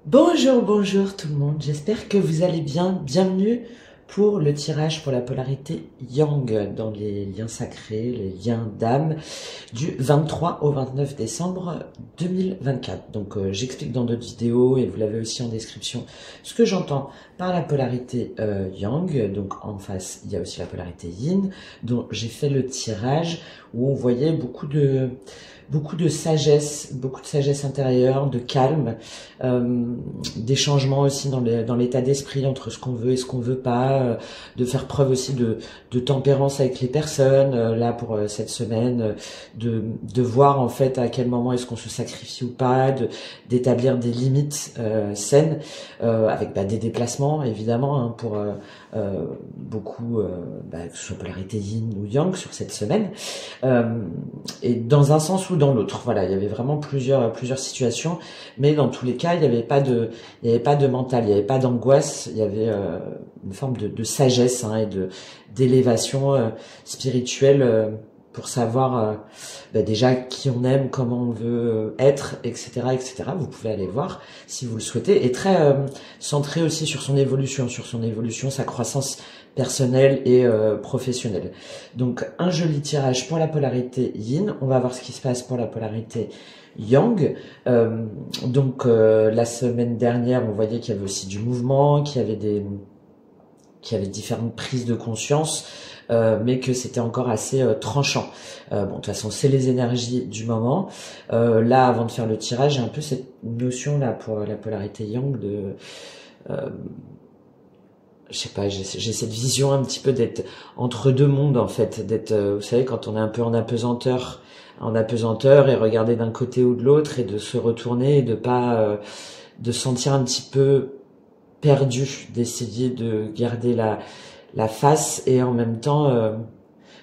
Bonjour, bonjour tout le monde, j'espère que vous allez bien. Bienvenue pour le tirage pour la polarité Yang dans les liens sacrés, les liens d'âme du 23 au 29 décembre 2024. Donc j'explique dans d'autres vidéos et vous l'avez aussi en description ce que j'entends par la polarité Yang. Donc en face il y a aussi la polarité Yin dont j'ai fait le tirage où on voyait beaucoup de sagesse, beaucoup de sagesse intérieure, de calme, des changements aussi dans l'état d'esprit entre ce qu'on veut et ce qu'on veut pas, de faire preuve aussi de tempérance avec les personnes, là pour cette semaine, de voir en fait à quel moment est-ce qu'on se sacrifie ou pas, d'établir des limites saines, avec des déplacements évidemment hein, pour beaucoup, que ce soit polarité yin ou yang sur cette semaine, et dans un sens ou dans l'autre. Voilà, il y avait vraiment plusieurs situations, mais dans tous les cas, il n'y avait pas de mental, il n'y avait pas d'angoisse, il y avait une forme de sagesse hein, et d'élévation spirituelle pour savoir déjà qui on aime, comment on veut être, etc., etc. Vous pouvez aller voir si vous le souhaitez, et très centré aussi sur son évolution, sa croissance personnelle et professionnelle. Donc un joli tirage pour la polarité Yin. On va voir ce qui se passe pour la polarité Yang. La semaine dernière, on voyait qu'il y avait aussi du mouvement, qu'il y avait différentes prises de conscience, mais que c'était encore assez tranchant. De toute façon, c'est les énergies du moment. Là, avant de faire le tirage, j'ai un peu cette notion là pour la polarité Yang de je sais pas, j'ai cette vision un petit peu d'être entre deux mondes en fait, d'être, vous savez, quand on est un peu en apesanteur et regarder d'un côté ou de l'autre et de se retourner et de pas, de se sentir un petit peu perdu, d'essayer de garder la face et en même temps,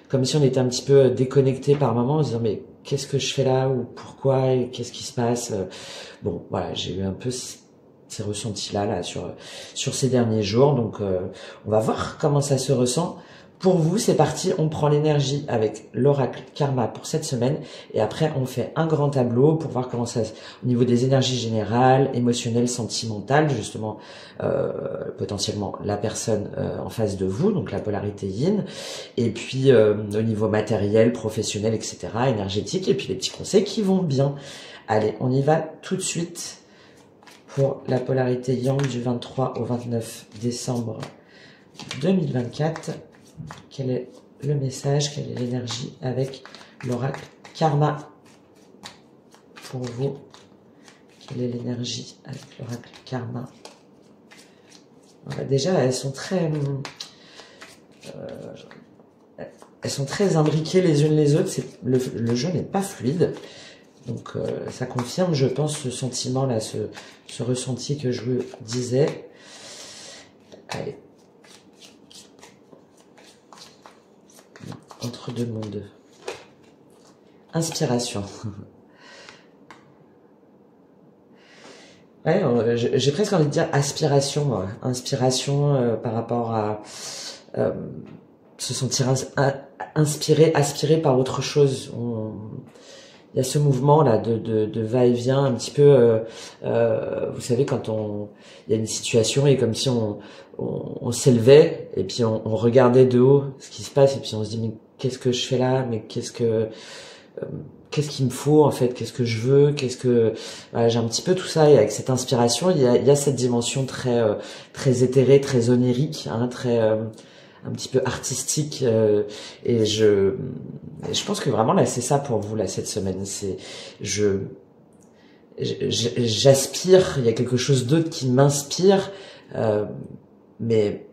comme si on était un petit peu déconnecté par moments en se disant mais qu'est-ce que je fais là ou pourquoi et qu'est-ce qui se passe. Bon, voilà, j'ai eu un peu ces ressentis-là sur ces derniers jours. Donc, on va voir comment ça se ressent. Pour vous, c'est parti, on prend l'énergie avec l'oracle karma pour cette semaine et après on fait un grand tableau pour voir comment ça, au niveau des énergies générales, émotionnelles, sentimentales, justement, potentiellement la personne en face de vous, donc la polarité yin, et puis au niveau matériel, professionnel, etc., énergétique, et puis les petits conseils qui vont bien. Allez, on y va tout de suite pour la polarité yang du 23 au 29 décembre 2024. Quel est le message, quelle est l'énergie avec l'oracle karma pour vous? Quelle est l'énergie avec l'oracle karma? Déjà, elles sont très imbriquées les unes les autres. Le jeu n'est pas fluide. Donc ça confirme, je pense, ce sentiment-là, ce ressenti que je vous disais. Allez. Entre deux mondes. Inspiration. Ouais, j'ai presque envie de dire aspiration. Ouais. Inspiration par rapport à se sentir inspiré, aspiré par autre chose. Il y a ce mouvement là de va-et-vient un petit peu, vous savez, quand il y a une situation et comme si on s'élevait et puis on regardait de haut ce qui se passe et puis on se dit mais qu'est-ce que je fais là, mais qu'est-ce qu'il me faut en fait, qu'est-ce que je veux, voilà, j'ai un petit peu tout ça et avec cette inspiration il y a cette dimension très éthérée, très onirique, hein, très un petit peu artistique, et je pense que vraiment là c'est ça pour vous là cette semaine, c'est j'aspire, il y a quelque chose d'autre qui m'inspire, mais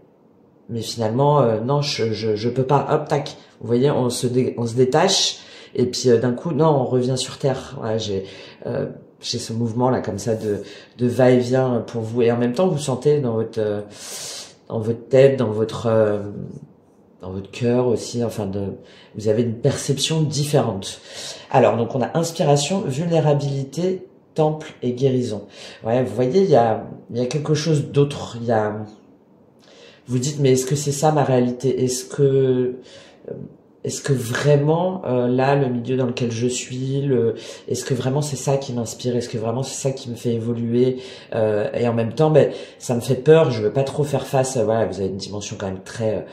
finalement non, je peux pas, hop tac, vous voyez, on se détache et puis d'un coup non, on revient sur terre. Voilà, j'ai ce mouvement là comme ça de va-et-vient pour vous, et en même temps vous sentez dans votre tête, dans votre cœur aussi, enfin vous avez une perception différente. Alors donc on a inspiration, vulnérabilité, temple et guérison. Ouais, vous voyez, il y a quelque chose d'autre. Vous dites mais est-ce que c'est ça ma réalité? Est-ce que est-ce que vraiment là, le milieu dans lequel je suis, est-ce que vraiment c'est ça qui m'inspire, est-ce que vraiment c'est ça qui me fait évoluer, et en même temps, ben, ça me fait peur, je veux pas trop faire face. Voilà, vous avez une dimension quand même très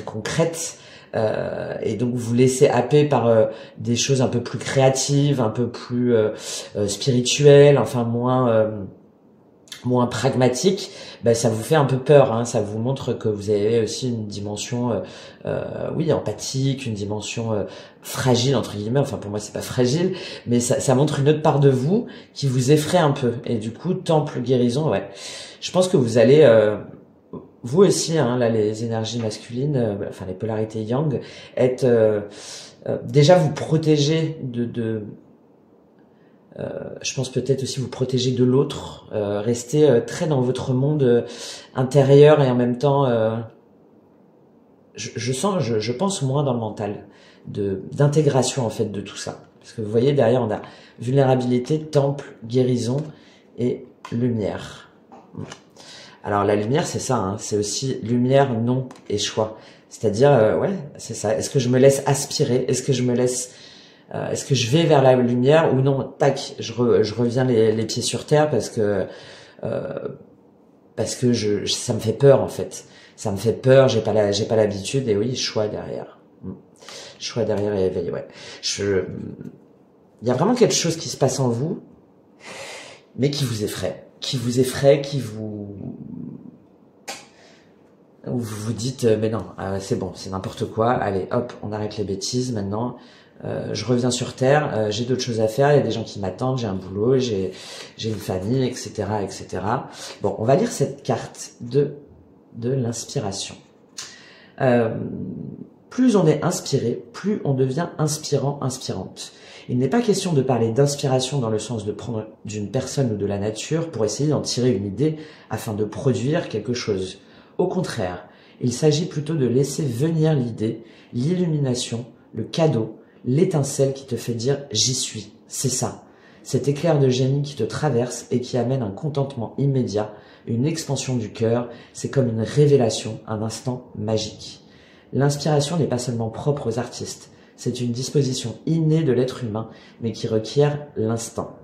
concrète, et donc vous laissez happer par des choses un peu plus créatives, un peu plus spirituelles, enfin moins pragmatique, ben ça vous fait un peu peur, hein, ça vous montre que vous avez aussi une dimension, oui, empathique, une dimension fragile entre guillemets. Enfin pour moi c'est pas fragile, mais ça montre une autre part de vous qui vous effraie un peu. Et du coup, temple guérison, ouais. Je pense que vous allez, vous aussi, hein, là les énergies masculines, enfin les polarités yang, être déjà vous protéger je pense peut-être aussi vous protéger de l'autre, rester très dans votre monde intérieur et en même temps, je pense moins dans le mental, d'intégration en fait de tout ça. Parce que vous voyez derrière on a vulnérabilité, temple, guérison et lumière. Alors la lumière c'est ça, hein, c'est aussi lumière, non et choix. C'est-à-dire, ouais, c'est ça. Est-ce que je me laisse aspirer? Est-ce que je me laisse est-ce que je vais vers la lumière ou non? Tac, je reviens les pieds sur terre parce que ça me fait peur en fait. Ça me fait peur, j'ai pas l'habitude et oui, choix derrière. Choix derrière et éveil, ouais. Il y a vraiment quelque chose qui se passe en vous, mais qui vous effraie, où vous vous dites mais non, c'est bon, c'est n'importe quoi. Allez, hop, on arrête les bêtises maintenant. Je reviens sur terre, j'ai d'autres choses à faire, il y a des gens qui m'attendent, j'ai un boulot, j'ai une famille, etc., etc. Bon, on va lire cette carte de l'inspiration. Plus on est inspiré, plus on devient inspirant, inspirante. Il n'est pas question de parler d'inspiration dans le sens de prendre d'une personne ou de la nature pour essayer d'en tirer une idée afin de produire quelque chose. Au contraire, il s'agit plutôt de laisser venir l'idée, l'illumination, le cadeau, l'étincelle qui te fait dire « j'y suis », c'est ça. Cet éclair de génie qui te traverse et qui amène un contentement immédiat, une expansion du cœur, c'est comme une révélation, un instant magique. L'inspiration n'est pas seulement propre aux artistes, c'est une disposition innée de l'être humain, mais qui requiert l'instinct.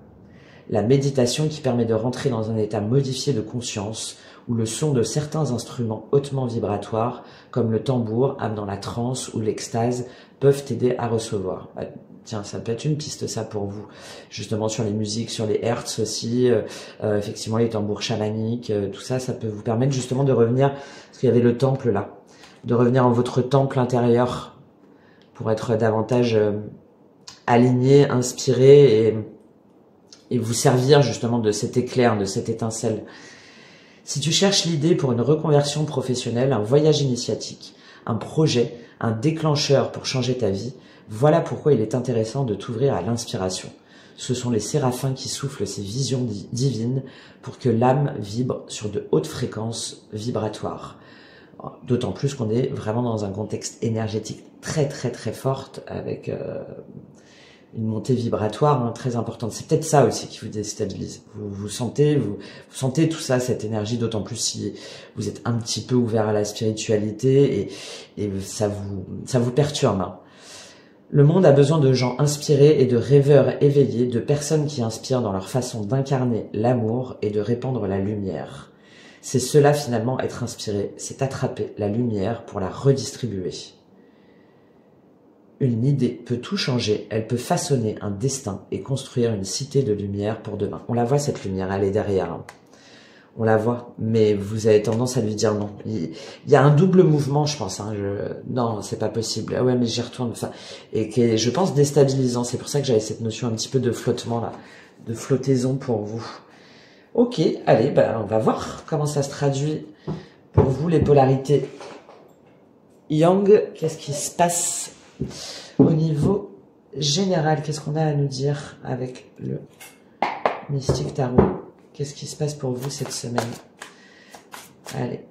La méditation qui permet de rentrer dans un état modifié de conscience, où le son de certains instruments hautement vibratoires, comme le tambour, amenant la transe ou l'extase, peuvent t'aider à recevoir. Tiens, ça peut être une piste ça pour vous, justement sur les musiques, sur les hertz aussi, effectivement les tambours chamaniques, tout ça, ça peut vous permettre justement de revenir, parce qu'il y avait le temple là, de revenir en votre temple intérieur pour être davantage aligné, inspiré et vous servir justement de cet éclair, de cette étincelle. Si tu cherches l'idée pour une reconversion professionnelle, un voyage initiatique, un projet, un déclencheur pour changer ta vie, voilà pourquoi il est intéressant de t'ouvrir à l'inspiration. Ce sont les séraphins qui soufflent ces visions divines pour que l'âme vibre sur de hautes fréquences vibratoires. D'autant plus qu'on est vraiment dans un contexte énergétique très très très forte avec une montée vibratoire très importante. C'est peut-être ça aussi qui vous déstabilise. Vous sentez tout ça, cette énergie, d'autant plus si vous êtes un petit peu ouvert à la spiritualité et ça vous perturbe. Hein. Le monde a besoin de gens inspirés et de rêveurs éveillés, de personnes qui inspirent dans leur façon d'incarner l'amour et de répandre la lumière. C'est cela finalement être inspiré, c'est attraper la lumière pour la redistribuer. Une idée peut tout changer, elle peut façonner un destin et construire une cité de lumière pour demain. On la voit cette lumière, elle est derrière. Hein. On la voit, mais vous avez tendance à lui dire non. Il y a un double mouvement, je pense. Hein. Non, c'est pas possible. Ah ouais, mais j'y retourne. Enfin, et qui est, je pense, déstabilisant. C'est pour ça que j'avais cette notion un petit peu de flottement là, de flottaison pour vous. Ok, allez, ben, on va voir comment ça se traduit pour vous, les polarités yang. Qu'est-ce qui se passe au niveau général? Qu'est-ce qu'on a à nous dire avec le Mystique Tarot? Qu'est-ce qui se passe pour vous cette semaine? Allez,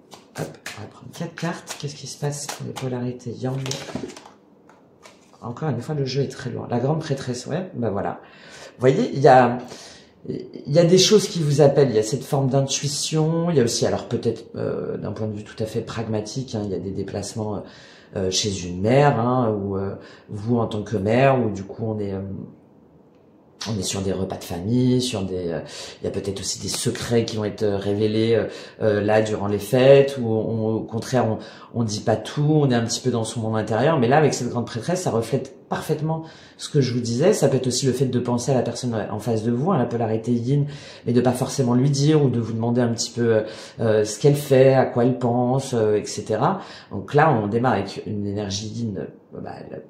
hop, on va prendre 4 cartes. Qu'est-ce qui se passe pour les polarités yang? Encore une fois, le jeu est très loin. La grande prêtresse, ouais, ben voilà. Vous voyez, il y a des choses qui vous appellent, il y a cette forme d'intuition, il y a aussi, alors peut-être d'un point de vue tout à fait pragmatique, hein, il y a des déplacements chez une mère, hein, ou vous en tant que mère, ou du coup on est sur des repas de famille, il y a peut-être aussi des secrets qui vont être révélés là durant les fêtes, où au contraire on dit pas tout, on est un petit peu dans son monde intérieur. Mais là, avec cette grande prêtresse, ça reflète parfaitement ce que je vous disais. Ça peut être aussi le fait de penser à la personne en face de vous, à la polarité yin, mais de pas forcément lui dire, ou de vous demander un petit peu ce qu'elle fait, à quoi elle pense, etc. Donc là, on démarre avec une énergie yin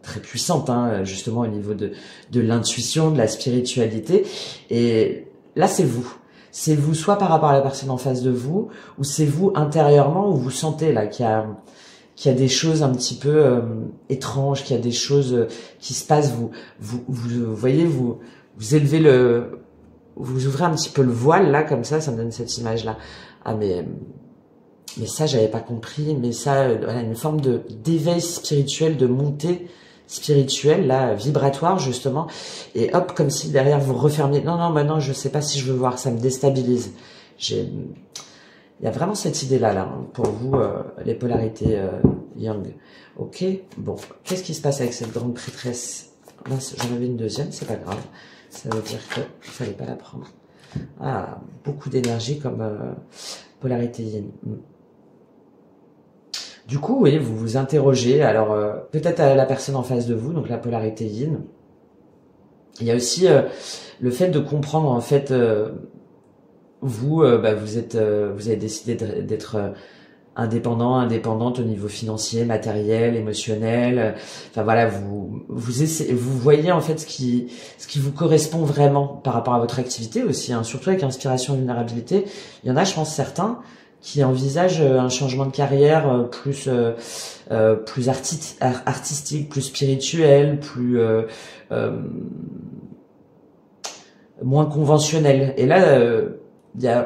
très puissante, hein, justement au niveau de l'intuition, de la spiritualité. Et là, c'est vous. C'est vous, soit par rapport à la personne en face de vous, ou c'est vous intérieurement, où vous sentez là qu'il y a des choses un petit peu étranges, qu'il y a des choses qui se passent. Vous voyez, vous élevez vous ouvrez un petit peu le voile là, comme ça me donne cette image là. Ah mais ça, j'avais pas compris. Mais ça, voilà, une forme d'éveil spirituel, de montée spirituelle, là, vibratoire, justement. Et hop, comme si derrière vous refermiez. Non, maintenant, je sais pas si je veux voir, ça me déstabilise. Il y a vraiment cette idée-là, hein, pour vous, les polarités yang. Ok, bon, qu'est-ce qui se passe avec cette grande prêtresse? Mince, j'en avais une deuxième, c'est pas grave. Ça veut dire qu'il fallait pas la prendre. Ah, beaucoup d'énergie comme polarité yin. Du coup, oui, vous vous interrogez, alors peut-être à la personne en face de vous, donc la polarité yin. Il y a aussi le fait de comprendre, en fait, vous avez décidé d'être indépendante au niveau financier, matériel, émotionnel. Enfin voilà, vous voyez en fait ce qui vous correspond vraiment par rapport à votre activité aussi, hein, surtout avec inspiration et vulnérabilité. Il y en a, je pense, certains qui envisagent un changement de carrière plus artistique, plus spirituel, plus moins conventionnel. Et là,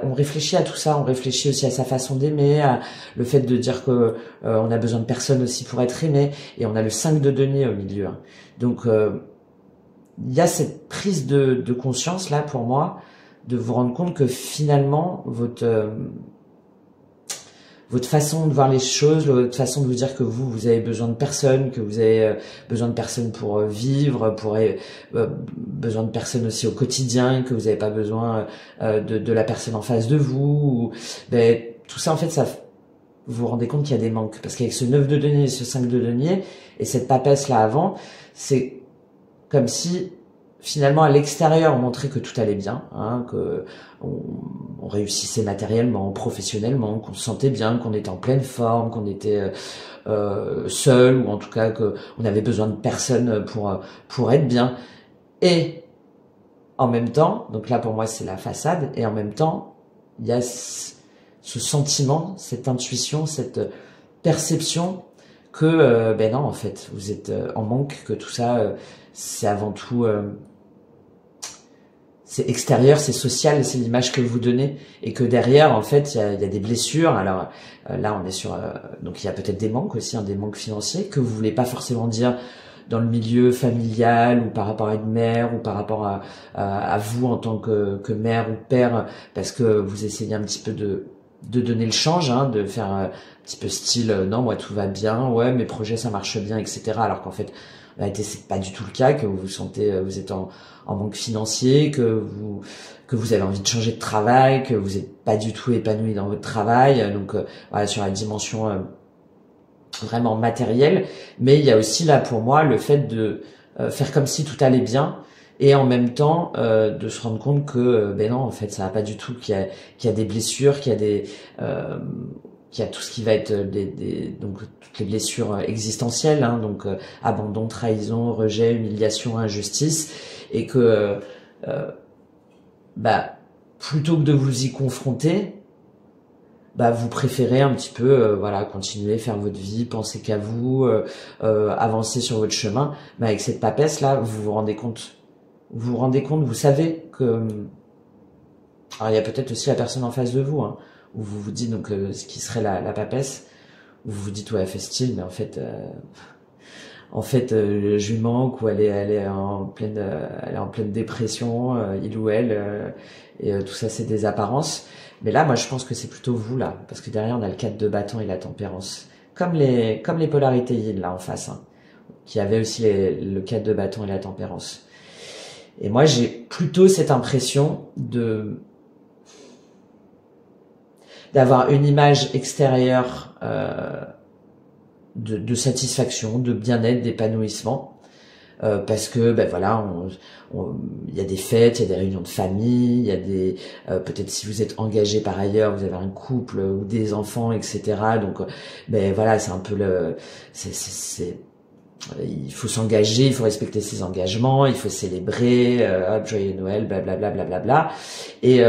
on réfléchit à tout ça, on réfléchit aussi à sa façon d'aimer, à le fait de dire que on a besoin de personne aussi pour être aimé, et on a le 5 de denier au milieu. Hein. Donc il y a cette prise de conscience là pour moi, de vous rendre compte que finalement votre façon de voir les choses, votre façon de vous dire que vous avez besoin de personne, que vous avez besoin de personne pour vivre, besoin de personne aussi au quotidien, que vous n'avez pas besoin de la personne en face de vous. Tout ça, en fait, ça vous vous rendez compte qu'il y a des manques. Parce qu'avec ce 9 de denier et ce 5 de denier, et cette papesse là avant, c'est comme si finalement à l'extérieur on montrait que tout allait bien, hein, que on réussissait matériellement, professionnellement, qu'on se sentait bien, qu'on était en pleine forme, qu'on était seul, ou en tout cas qu'on avait besoin de personne pour être bien. Et en même temps, donc là pour moi c'est la façade, et en même temps il y a ce sentiment, cette intuition, cette perception que non, en fait vous êtes en manque, que tout ça c'est avant tout c'est extérieur, c'est social, c'est l'image que vous donnez, et que derrière, en fait, il y a des blessures. Alors là, on est sur donc il y a peut-être des manques aussi, hein, des manques financiers que vous voulez pas forcément dire dans le milieu familial, ou par rapport à une mère, ou par rapport à vous en tant que mère ou père, parce que vous essayez un petit peu de donner le change, hein, de faire un petit peu style non, moi tout va bien, ouais, mes projets ça marche bien, etc. Alors qu'en fait en réalité, c'est pas du tout le cas, que vous vous sentez, vous êtes en manque financier, que vous avez envie de changer de travail, que vous n'êtes pas du tout épanoui dans votre travail. Donc voilà, sur la dimension vraiment matérielle. Mais il y a aussi là pour moi le fait de faire comme si tout allait bien, et en même temps de se rendre compte que non, en fait ça va pas du tout, qu'il y a des blessures, qu'il y a tout ce qui va être donc toutes les blessures existentielles, hein, donc abandon, trahison, rejet, humiliation, injustice, et que plutôt que de vous y confronter, vous préférez un petit peu voilà, continuer, faire votre vie, penser qu'à vous, avancer sur votre chemin. Mais avec cette papesse là, vous rendez compte, vous savez que alors il y a peut-être aussi la personne en face de vous, hein, où vous vous dites donc ce qui serait la papesse, où vous vous dites ouais, elle fait style, mais en fait je lui manque, ou elle est en pleine dépression, il ou elle, et tout ça c'est des apparences. Mais là moi je pense que c'est plutôt vous là, parce que derrière on a le 4 de bâton et la tempérance, comme les polarités yin là en face, hein, qui avaient aussi le 4 de bâton et la tempérance. Et moi, j'ai plutôt cette impression d'avoir une image extérieure de satisfaction, de bien-être, d'épanouissement. Parce que ben voilà, il y a des fêtes, il y a des réunions de famille, il y a des peut-être si vous êtes engagé par ailleurs, vous avez un couple ou des enfants, etc. Donc ben voilà, c'est un peu il faut s'engager, il faut respecter ses engagements, il faut célébrer, hop, joyeux Noël, blablabla, blablabla. Et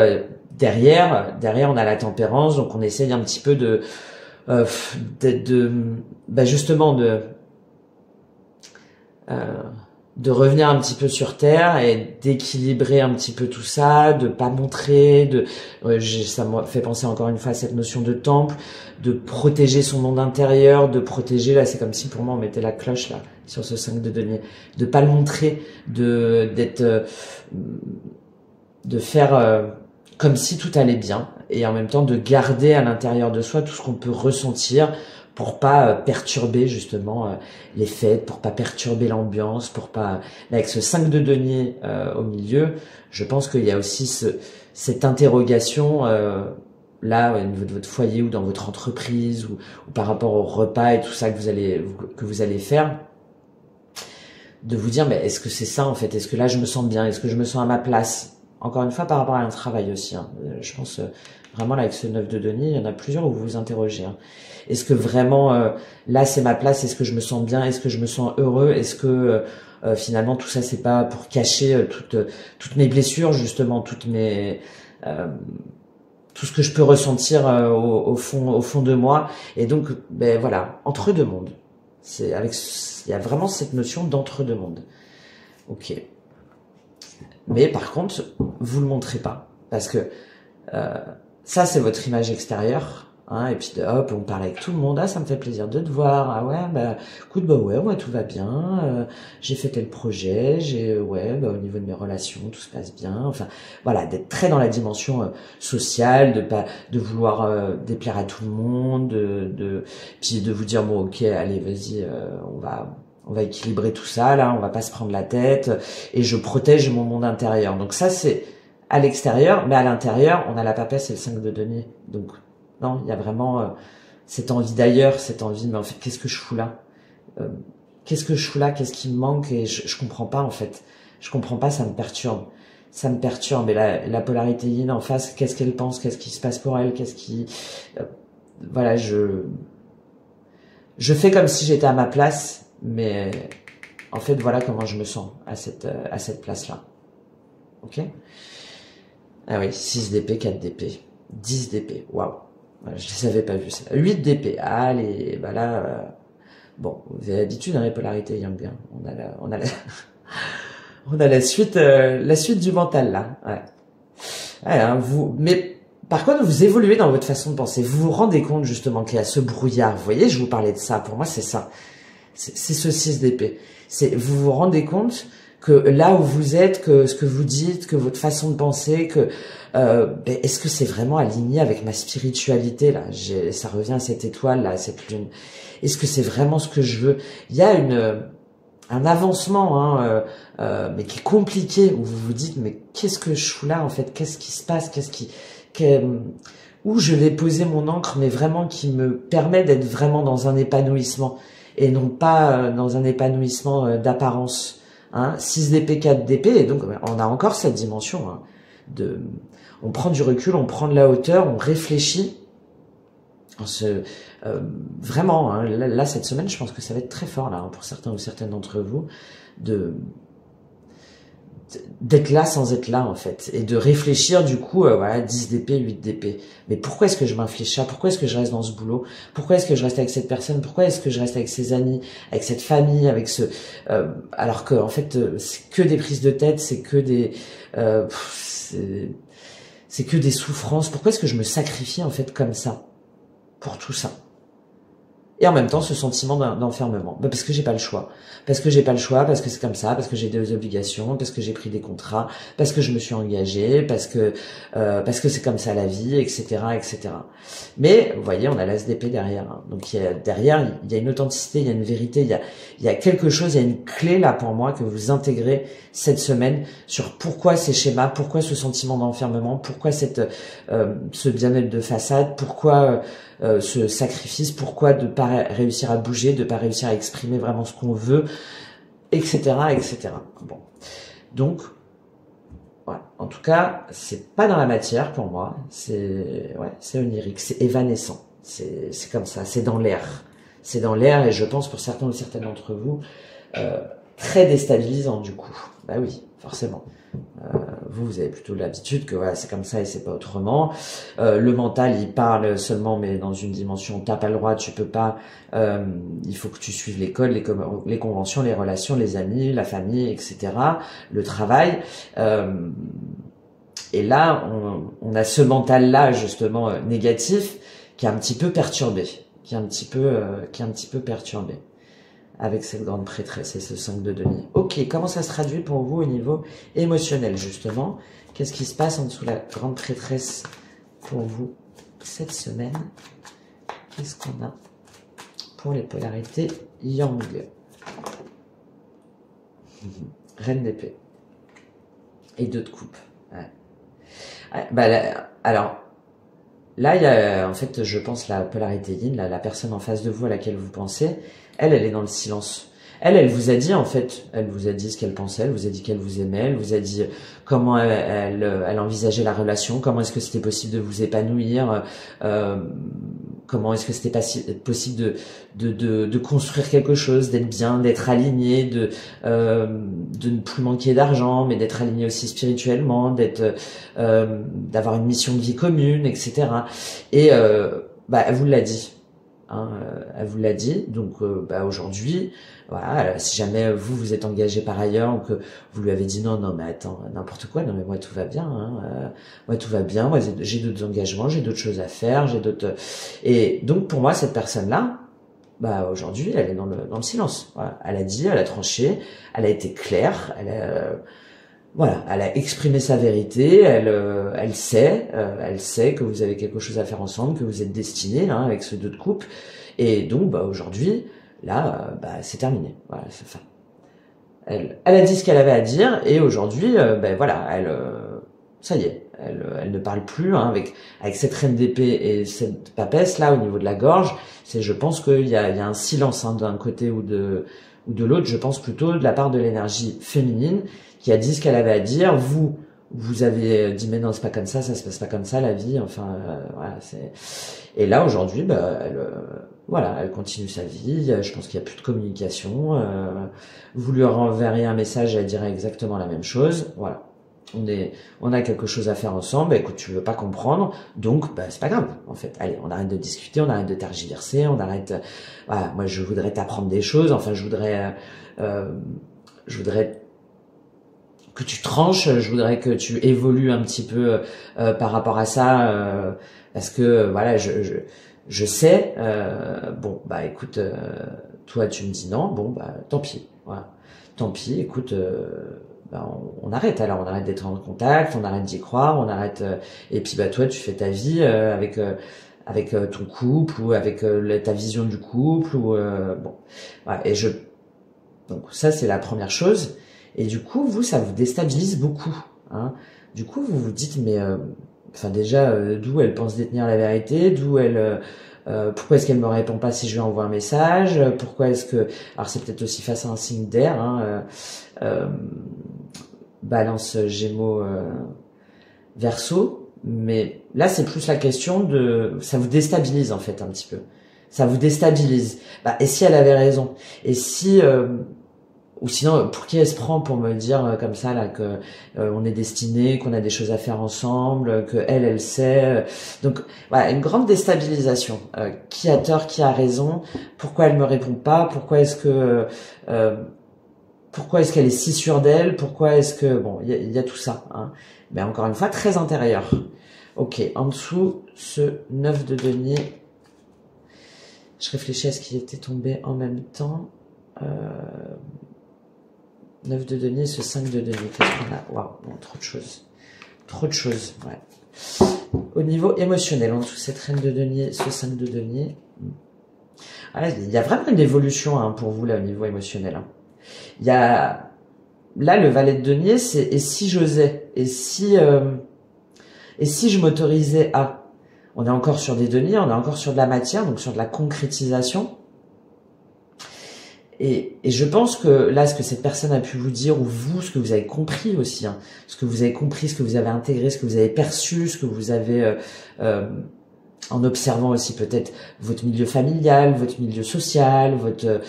derrière, on a la tempérance, donc on essaye un petit peu justement de revenir un petit peu sur terre et d'équilibrer un petit peu tout ça, de pas montrer, ça me fait penser encore une fois à cette notion de temple, de protéger son monde intérieur, de protéger, là c'est comme si pour moi on mettait la cloche là sur ce 5 de denier, de pas le montrer, de faire comme si tout allait bien et en même temps de garder à l'intérieur de soi tout ce qu'on peut ressentir pour pas perturber justement les fêtes, pour pas perturber l'ambiance, pour pas... Là, avec ce 5 de denier au milieu, je pense qu'il y a aussi cette interrogation là au niveau de votre foyer ou dans votre entreprise ou par rapport au repas et tout ça que vous allez faire, de vous dire mais est-ce que c'est ça en fait, est-ce que là je me sens bien, est-ce que je me sens à ma place, encore une fois par rapport à un travail aussi, hein. Je pense vraiment là avec ce 9 de denier, il y en a plusieurs où vous vous interrogez, hein. Est-ce que vraiment là c'est ma place, est-ce que je me sens bien, est-ce que je me sens heureux, est-ce que finalement tout ça c'est pas pour cacher toutes mes blessures justement, tout ce que je peux ressentir au fond de moi. Et donc ben voilà, entre deux mondes, il y a vraiment cette notion d'entre deux mondes. Ok, mais par contre vous le montrez pas parce que ça c'est votre image extérieure. Hein, et puis hop, on parle avec tout le monde, ah ça me fait plaisir de te voir, ah ouais bah écoute bah ouais moi tout va bien, j'ai fait tel projet, ouais bah au niveau de mes relations tout se passe bien, enfin voilà, d'être très dans la dimension sociale, de vouloir déplaire à tout le monde, puis de vous dire bon ok allez vas-y on va équilibrer tout ça là, on va pas se prendre la tête et je protège mon monde intérieur. Donc ça c'est à l'extérieur, mais à l'intérieur on a la papesse et le 5 de denier, donc non, il y a vraiment cette envie d'ailleurs, cette envie, mais en fait, qu'est-ce que je fous là, qu'est-ce que je fous là, qu'est-ce qui me manque, et je comprends pas en fait. Je comprends pas, ça me perturbe. Ça me perturbe. Et la polarité yin en face, qu'est-ce qu'elle pense, qu'est-ce qui se passe pour elle, voilà, je fais comme si j'étais à ma place, mais en fait, voilà comment je me sens à cette place-là. Ok? Ah oui, 6 d'épée, 4 d'épée, 10 d'épée, waouh. Je les avais pas vus, ça. 8 d'épée. Allez, bah là, bon, vous avez l'habitude dans les polarités yang, hein. On a la suite du mental là. Ouais. Ouais, hein, mais par contre, vous évoluez dans votre façon de penser. Vous vous rendez compte justement qu'il y a ce brouillard. Vous voyez, je vous parlais de ça. Pour moi, c'est ça. C'est ce 6 d'épée. Vous vous rendez compte que là où vous êtes, que ce que vous dites, que votre façon de penser, que est-ce que c'est vraiment aligné avec ma spiritualité là? Ça revient à cette étoile là, à cette lune. Est-ce que c'est vraiment ce que je veux? Il y a un avancement, hein, mais qui est compliqué, où vous vous dites mais qu'est-ce que je fous là en fait? Qu'est-ce qui se passe? Où je vais poser mon encre, mais vraiment qui me permet d'être vraiment dans un épanouissement et non pas dans un épanouissement d'apparence. Hein, 6 d'épée, 4 d'épée, et donc on a encore cette dimension, hein, on prend du recul, on prend de la hauteur, on réfléchit. Vraiment, hein, là cette semaine, je pense que ça va être très fort là, hein, pour certains ou certaines d'entre vous, d'être là sans être là en fait, et de réfléchir du coup, voilà, 10 d'épée, 8 d'épée. Mais pourquoi est-ce que je m'inflige ça? Pourquoi est-ce que je reste dans ce boulot? Pourquoi est-ce que je reste avec cette personne? Pourquoi est-ce que je reste avec ces amis, avec cette famille, avec alors que en fait c'est que des prises de tête, c'est que des souffrances. Pourquoi est-ce que je me sacrifie en fait comme ça pour tout ça? Et en même temps, ce sentiment d'enfermement. Bah, parce que j'ai pas le choix. Parce que j'ai pas le choix, parce que c'est comme ça, parce que j'ai des obligations, parce que j'ai pris des contrats, parce que je me suis engagée, parce que c'est comme ça la vie, etc., etc. Mais, vous voyez, on a l'ASDP derrière. Hein. Donc, derrière, il y a une authenticité, il y a une vérité, il y a quelque chose, il y a une clé là pour moi que vous intégrez cette semaine sur pourquoi ces schémas, pourquoi ce sentiment d'enfermement, pourquoi ce bien-être de façade, pourquoi ce sacrifice, pourquoi de pas réussir à bouger, de pas réussir à exprimer vraiment ce qu'on veut, etc., etc. Bon, donc voilà. En tout cas, c'est pas dans la matière pour moi, c'est onirique, c'est évanescent, c'est comme ça, c'est dans l'air, et je pense pour certains ou certaines d'entre vous très déstabilisant du coup. Bah oui, forcément. Vous avez plutôt l'habitude que voilà, c'est comme ça et c'est pas autrement. Le mental, il parle seulement, mais dans une dimension, t'as pas le droit, tu peux pas. Il faut que tu suives l'école, les conventions, les relations, les amis, la famille, etc. Le travail. Et là, on a ce mental-là justement négatif qui est un petit peu perturbé, qui est un petit peu perturbé. Avec cette grande prêtresse et ce 5 de denier. Ok, comment ça se traduit pour vous au niveau émotionnel, justement? Qu'est-ce qui se passe en dessous de la grande prêtresse pour vous cette semaine? Qu'est-ce qu'on a pour les polarités Yang? Reine d'épée. Et 2 de coupe. Ouais. Bah, alors, là, il y a, en fait, je pense, la polarité yin, la personne en face de vous à laquelle vous pensez, elle est dans le silence. Elle vous a dit, en fait, elle vous a dit ce qu'elle pensait, elle vous a dit qu'elle vous aimait, elle vous a dit comment elle envisageait la relation, comment est-ce que c'était possible de vous épanouir, comment est-ce que c'était possible de construire quelque chose, d'être bien, d'être aligné, de ne plus manquer d'argent, mais d'être aligné aussi spirituellement, d'avoir une mission de vie commune, etc. Et elle vous l'a dit. Hein, elle vous l'a dit, donc aujourd'hui, voilà, si jamais vous êtes engagé par ailleurs ou que vous lui avez dit non mais attends, n'importe quoi, non mais moi tout va bien, hein, moi tout va bien, moi j'ai d'autres engagements, j'ai d'autres choses à faire, et donc pour moi cette personne-là, aujourd'hui elle est dans le silence. Voilà. Elle a dit, elle a tranché, elle a été claire, elle a exprimé sa vérité, elle sait que vous avez quelque chose à faire ensemble, que vous êtes destinés là, avec ce 2 de coupe, et donc aujourd'hui, là, c'est terminé. Voilà, c'est fin. Elle a dit ce qu'elle avait à dire, et aujourd'hui, ça y est, elle ne parle plus hein, avec cette reine d'épée et cette papesse là au niveau de la gorge. Je pense qu'il y a un silence hein, d'un côté ou de l'autre. Je pense plutôt de la part de l'énergie féminine qui a dit ce qu'elle avait à dire. Vous avez dit mais non c'est pas comme ça se passe pas comme ça la vie. Enfin voilà c'est. Et là aujourd'hui elle continue sa vie. Je pense qu'il y a plus de communication. Vous lui renverrez un message, elle dirait exactement la même chose. Voilà. On a quelque chose à faire ensemble. Écoute, tu veux pas comprendre, donc c'est pas grave. En fait, allez, on arrête de discuter, on arrête de tergiverser, on arrête. Voilà, moi je voudrais t'apprendre des choses. Enfin, je voudrais que tu tranches. Je voudrais que tu évolues un petit peu par rapport à ça, parce que voilà, je sais. Écoute, toi tu me dis non. Tant pis. Voilà, tant pis. Écoute. On arrête alors, on arrête d'être en contact, on arrête d'y croire, on arrête et puis toi tu fais ta vie avec ton couple ou avec ta vision du couple ou voilà, donc ça c'est la première chose et du coup vous ça vous déstabilise beaucoup hein. Du coup vous vous dites mais déjà d'où elle pense détenir la vérité, pourquoi est-ce qu'elle me répond pas si je lui envoie un message, pourquoi est-ce que alors c'est peut-être aussi face à un signe d'air hein, Balance, Gémeaux, Verseau, mais là c'est plus la question ça vous déstabilise en fait un petit peu, ça vous déstabilise. Et si elle avait raison, et si ou sinon pour qui elle se prend pour me dire comme ça là que on est destiné, qu'on a des choses à faire ensemble, que elle sait, donc voilà une grande déstabilisation. Qui a tort, qui a raison, pourquoi elle me répond pas, pourquoi est-ce qu'elle est si sûre d'elle, pourquoi est-ce que il y a tout ça hein. Mais encore une fois très intérieur. Ok, en dessous ce 9 de denier Je réfléchis à ce qui était tombé en même temps. 9 de denier, ce 5 de denier. Qu'est-ce qu'on a? Waouh, bon, trop de choses. Trop de choses, ouais. Au niveau émotionnel, en dessous cette reine de denier, ce 5 de denier. Ah, il y a vraiment une évolution hein, pour vous là au niveau émotionnel. Hein. Il y a là le valet de denier, c'est et si j'osais, et si je m'autorisais à. On est encore sur des deniers, on est encore sur de la matière, donc sur de la concrétisation. Et je pense que là, ce que cette personne a pu vous dire, ou vous, ce que vous avez compris aussi, hein, ce que vous avez compris, ce que vous avez intégré, ce que vous avez perçu, ce que vous avez, en observant aussi peut-être votre milieu familial, votre milieu social, votre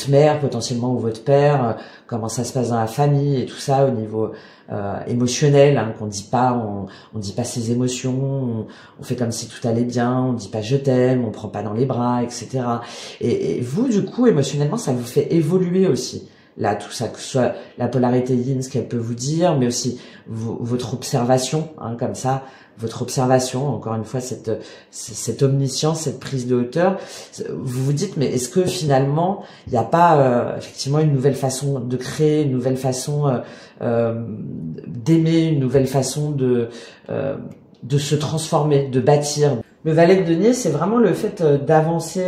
mère potentiellement ou votre père, comment ça se passe dans la famille et tout ça au niveau émotionnel, hein, qu'on dit pas, on dit pas ses émotions, on fait comme si tout allait bien, on dit pas je t'aime, on prend pas dans les bras, etc. Et vous, du coup, émotionnellement, ça vous fait évoluer aussi. Là, tout ça, que ce soit la polarité yin, ce qu'elle peut vous dire, mais aussi votre observation, hein, comme ça, votre observation, encore une fois, cette omniscience, cette prise de hauteur. Vous vous dites, mais est-ce que finalement, il n'y a pas effectivement une nouvelle façon de créer, une nouvelle façon d'aimer, une nouvelle façon de se transformer, de bâtir. Le valet de denier, c'est vraiment le fait d'avancer.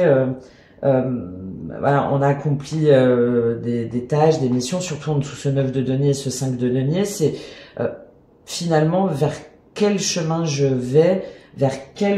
Voilà, on a accompli des tâches, des missions, surtout en dessous ce 9 de denier et ce 5 de denier. C'est finalement vers quel chemin je vais, vers quel...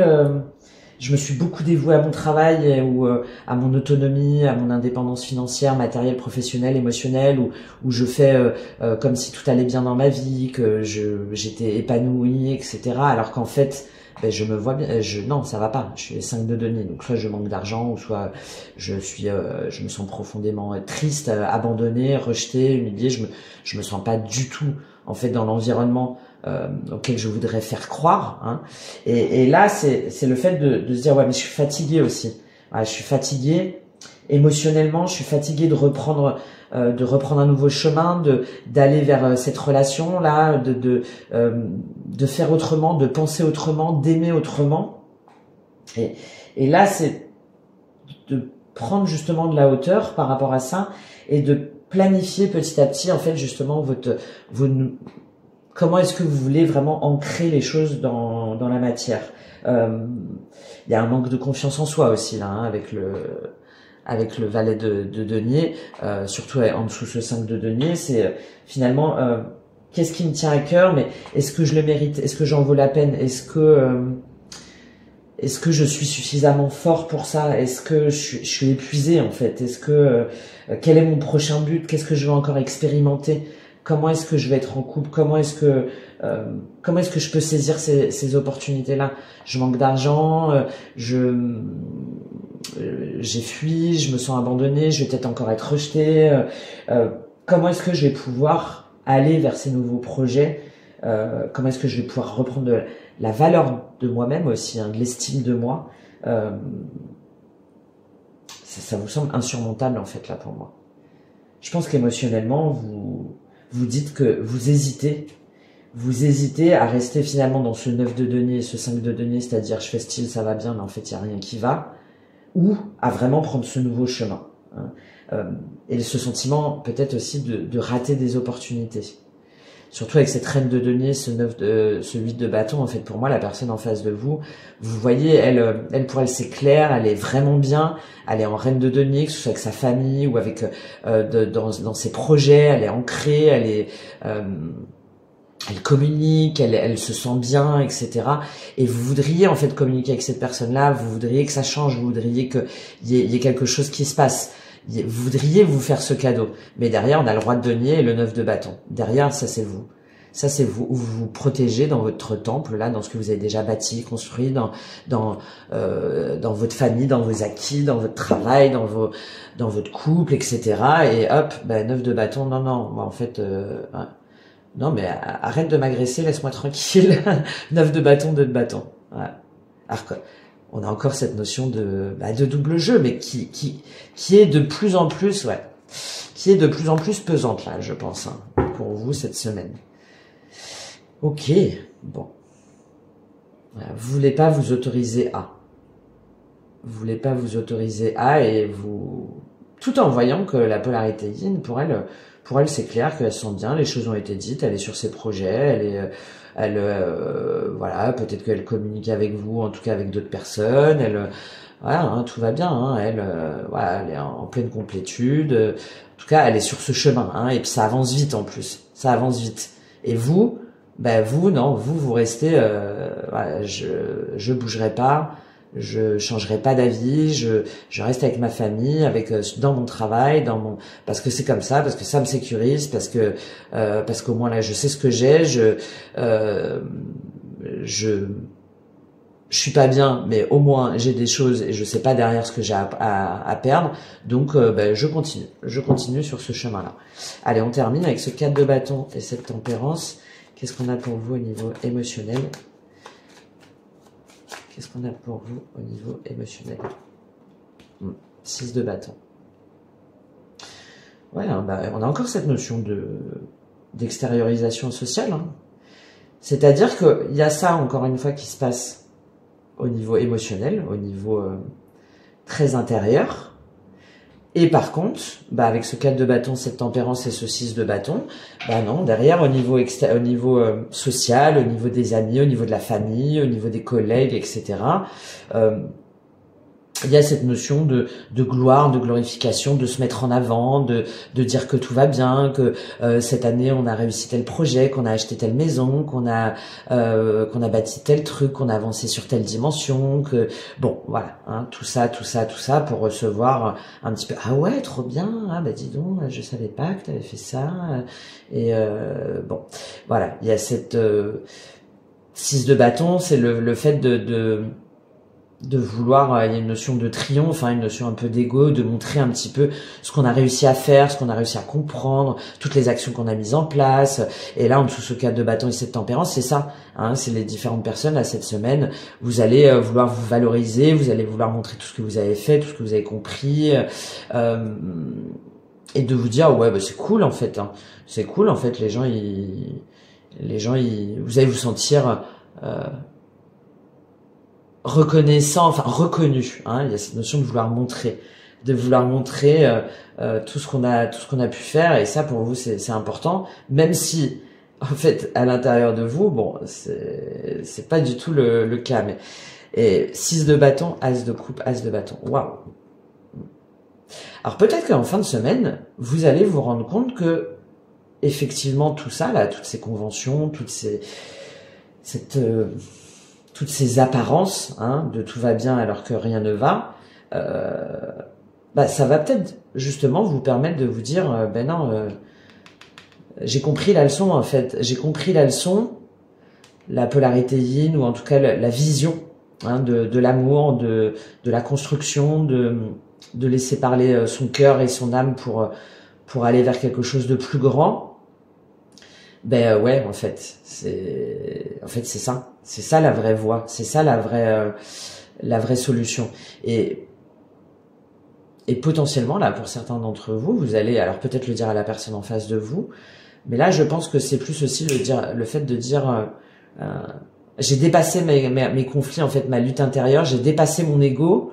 je me suis beaucoup dévouée à mon travail ou à mon autonomie, à mon indépendance financière, matérielle, professionnelle, émotionnelle, où je fais comme si tout allait bien dans ma vie, que j'étais épanouie, etc. Alors qu'en fait, ben, je me vois bien, non, ça va pas. Je suis 5 de denier, donc soit je manque d'argent, ou soit je me sens profondément triste, abandonnée, rejetée, humiliée. Je me sens pas du tout, en fait, dans l'environnement auquel je voudrais faire croire. Hein. Et là, c'est le fait de se dire, ouais, mais je suis fatiguée aussi. Ouais, je suis fatiguée émotionnellement, je suis fatiguée de reprendre un nouveau chemin, d'aller vers cette relation là, de faire autrement, de penser autrement, d'aimer autrement. Et là, c'est de prendre justement de la hauteur par rapport à ça et de planifier petit à petit en fait justement comment est-ce que vous voulez vraiment ancrer les choses dans la matière. Il y a un manque de confiance en soi aussi là, hein, avec le valet de denier, surtout en dessous ce 5 de denier, c'est finalement qu'est-ce qui me tient à cœur, mais est-ce que je le mérite, est-ce que j'en vaux la peine, est-ce que je suis suffisamment fort pour ça, est-ce que je suis épuisé en fait, est-ce que quel est mon prochain but, qu'est-ce que je vais encore expérimenter, comment est-ce que je vais être en couple, comment est-ce que je peux saisir ces opportunités-là. Je manque d'argent, j'ai fui, je me sens abandonnée, je vais peut-être encore être rejetée. Comment est-ce que je vais pouvoir aller vers ces nouveaux projets? Comment est-ce que je vais pouvoir reprendre la valeur de moi-même aussi, hein, de l'estime de moi? Ça vous semble insurmontable en fait là pour moi. Je pense qu'émotionnellement vous dites que vous hésitez à rester finalement dans ce 9 de denier et ce 5 de denier, c'est-à-dire je fais style, ça va bien, mais en fait il n'y a rien qui va, ou à vraiment prendre ce nouveau chemin. Hein. Et ce sentiment peut-être aussi de rater des opportunités. Surtout avec cette reine de denier, ce 8 de bâton, en fait pour moi la personne en face de vous, vous voyez, elle pour elle c'est clair, elle est vraiment bien, elle est en reine de denier, que ce soit avec sa famille ou avec dans ses projets, elle est ancrée, elle communique, elle se sent bien, etc. Et vous voudriez en fait communiquer avec cette personne-là, vous voudriez que ça change, vous voudriez qu'il y ait quelque chose qui se passe. Vous voudriez vous faire ce cadeau. Mais derrière, on a le roi de denier et le 9 de bâton. Derrière, ça c'est vous. Ça c'est vous. Vous vous protégez dans votre temple, là, dans ce que vous avez déjà bâti, construit, dans votre famille, dans vos acquis, dans votre travail, dans votre couple, etc. Et hop, 9 de bâton, non, moi en fait... non, mais arrête de m'agresser, laisse-moi tranquille. 9 de bâton, 2 de bâton. Ouais. Alors quoi, on a encore cette notion de double jeu, mais qui est de plus en plus, qui est de plus en plus pesante là, je pense, hein, pour vous cette semaine. Ok, bon. Voilà, vous voulez pas vous autoriser à. vous voulez pas vous autoriser à, et vous, tout en voyant que la polarité yin, pour elle c'est clair qu'elle se sent bien, les choses ont été dites, elle est sur ses projets, voilà, peut-être qu'elle communique avec vous, en tout cas avec d'autres personnes, voilà, hein, tout va bien, hein, voilà, elle est en pleine complétude, en tout cas, elle est sur ce chemin, hein, et puis ça avance vite en plus, ça avance vite. Et vous, non, vous restez, voilà, je bougerai pas, je changerai pas d'avis, je reste avec ma famille, dans mon travail, parce que c'est comme ça, parce que ça me sécurise, parce qu'au moins là je sais ce que j'ai, je suis pas bien, mais au moins j'ai des choses et je sais pas derrière ce que j'ai à perdre, donc je continue sur ce chemin-là. Allez, on termine avec ce 4 de bâton et cette tempérance. Qu'est-ce qu'on a pour vous au niveau émotionnel? Qu'est-ce qu'on a pour vous au niveau émotionnel? 6 de bâton. Ouais, on a encore cette notion d'extériorisation sociale. Hein. C'est-à-dire qu'il y a ça, encore une fois, qui se passe au niveau émotionnel, au niveau très intérieur. Et par contre, avec ce 4 de bâton, cette tempérance et ce 6 de bâton, non, derrière, au niveau social, au niveau des amis, au niveau de la famille, au niveau des collègues, etc., il y a cette notion de gloire, de glorification, de se mettre en avant, de dire que tout va bien, que cette année on a réussi tel projet, qu'on a acheté telle maison, qu'on a bâti tel truc, qu'on a avancé sur telle dimension, que bon voilà, hein, tout ça pour recevoir un petit peu, ah ouais, trop bien, ah dis donc, je savais pas que tu avais fait ça, et bon voilà, il y a cette 6 de bâton, c'est le fait de vouloir, il y a une notion de triomphe, une notion un peu d'ego, de montrer un petit peu ce qu'on a réussi à faire, ce qu'on a réussi à comprendre, toutes les actions qu'on a mises en place. Et là, en dessous ce 4 de bâton et cette tempérance, c'est ça, hein, c'est les différentes personnes là cette semaine. Vous allez vouloir vous valoriser, vous allez vouloir montrer tout ce que vous avez fait, tout ce que vous avez compris, et de vous dire ouais, c'est cool en fait, hein, c'est cool en fait. Les gens, vous allez vous sentir reconnaissant, reconnu, hein, il y a cette notion de vouloir montrer tout ce qu'on a pu faire, et ça pour vous c'est important, même si en fait à l'intérieur de vous, bon, c'est pas du tout le cas. Mais et 6 de bâton, as de coupe, as de bâton, waouh. Alors peut-être qu'en fin de semaine vous allez vous rendre compte que effectivement tout ça là, toutes ces conventions, toutes ces apparences, hein, de tout va bien alors que rien ne va, ça va peut-être justement vous permettre de vous dire, non, j'ai compris la leçon en fait, j'ai compris la leçon, la polarité yin, ou en tout cas la vision, hein, de l'amour, de la construction, de laisser parler son cœur et son âme pour aller vers quelque chose de plus grand. Ouais, en fait c'est ça. C'est ça la vraie voie, c'est ça la vraie solution. Et potentiellement là, pour certains d'entre vous, vous allez alors peut-être le dire à la personne en face de vous, mais là je pense que c'est plus aussi le fait de dire j'ai dépassé mes conflits, en fait, ma lutte intérieure, j'ai dépassé mon ego,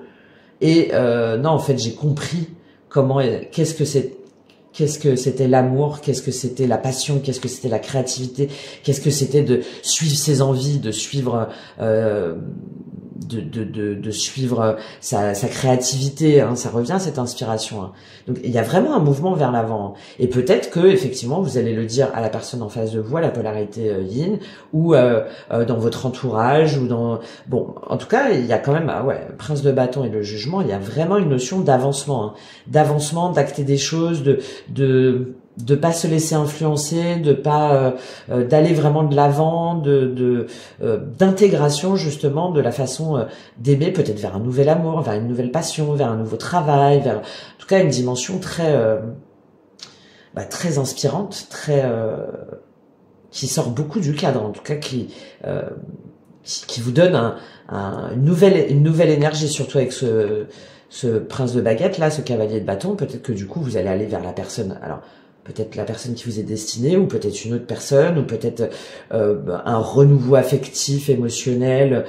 et non, en fait j'ai compris qu'est-ce que c'était l'amour, qu'est-ce que c'était la passion, qu'est-ce que c'était la créativité, qu'est-ce que c'était de suivre ses envies, de suivre de suivre sa créativité, hein, ça revient, cette inspiration, hein. Donc il y a vraiment un mouvement vers l'avant, hein. Et peut-être que effectivement vous allez le dire à la personne en face de vous, à la polarité yin, ou dans votre entourage, ou bon, en tout cas il y a quand même prince de bâton et le jugement, il y a vraiment une notion d'avancement, hein, d'acter des choses, de pas se laisser influencer, de pas d'aller vraiment de l'avant, d'intégration justement de la façon d'aimer, peut-être vers un nouvel amour, vers une nouvelle passion, vers un nouveau travail, vers en tout cas une dimension très très inspirante, qui sort beaucoup du cadre, en tout cas qui vous donne une nouvelle énergie, surtout avec ce prince de baguette là, ce cavalier de bâton. Peut-être que du coup vous allez aller vers la personne. Alors peut-être la personne qui vous est destinée, ou peut-être une autre personne, ou peut-être un renouveau affectif, émotionnel,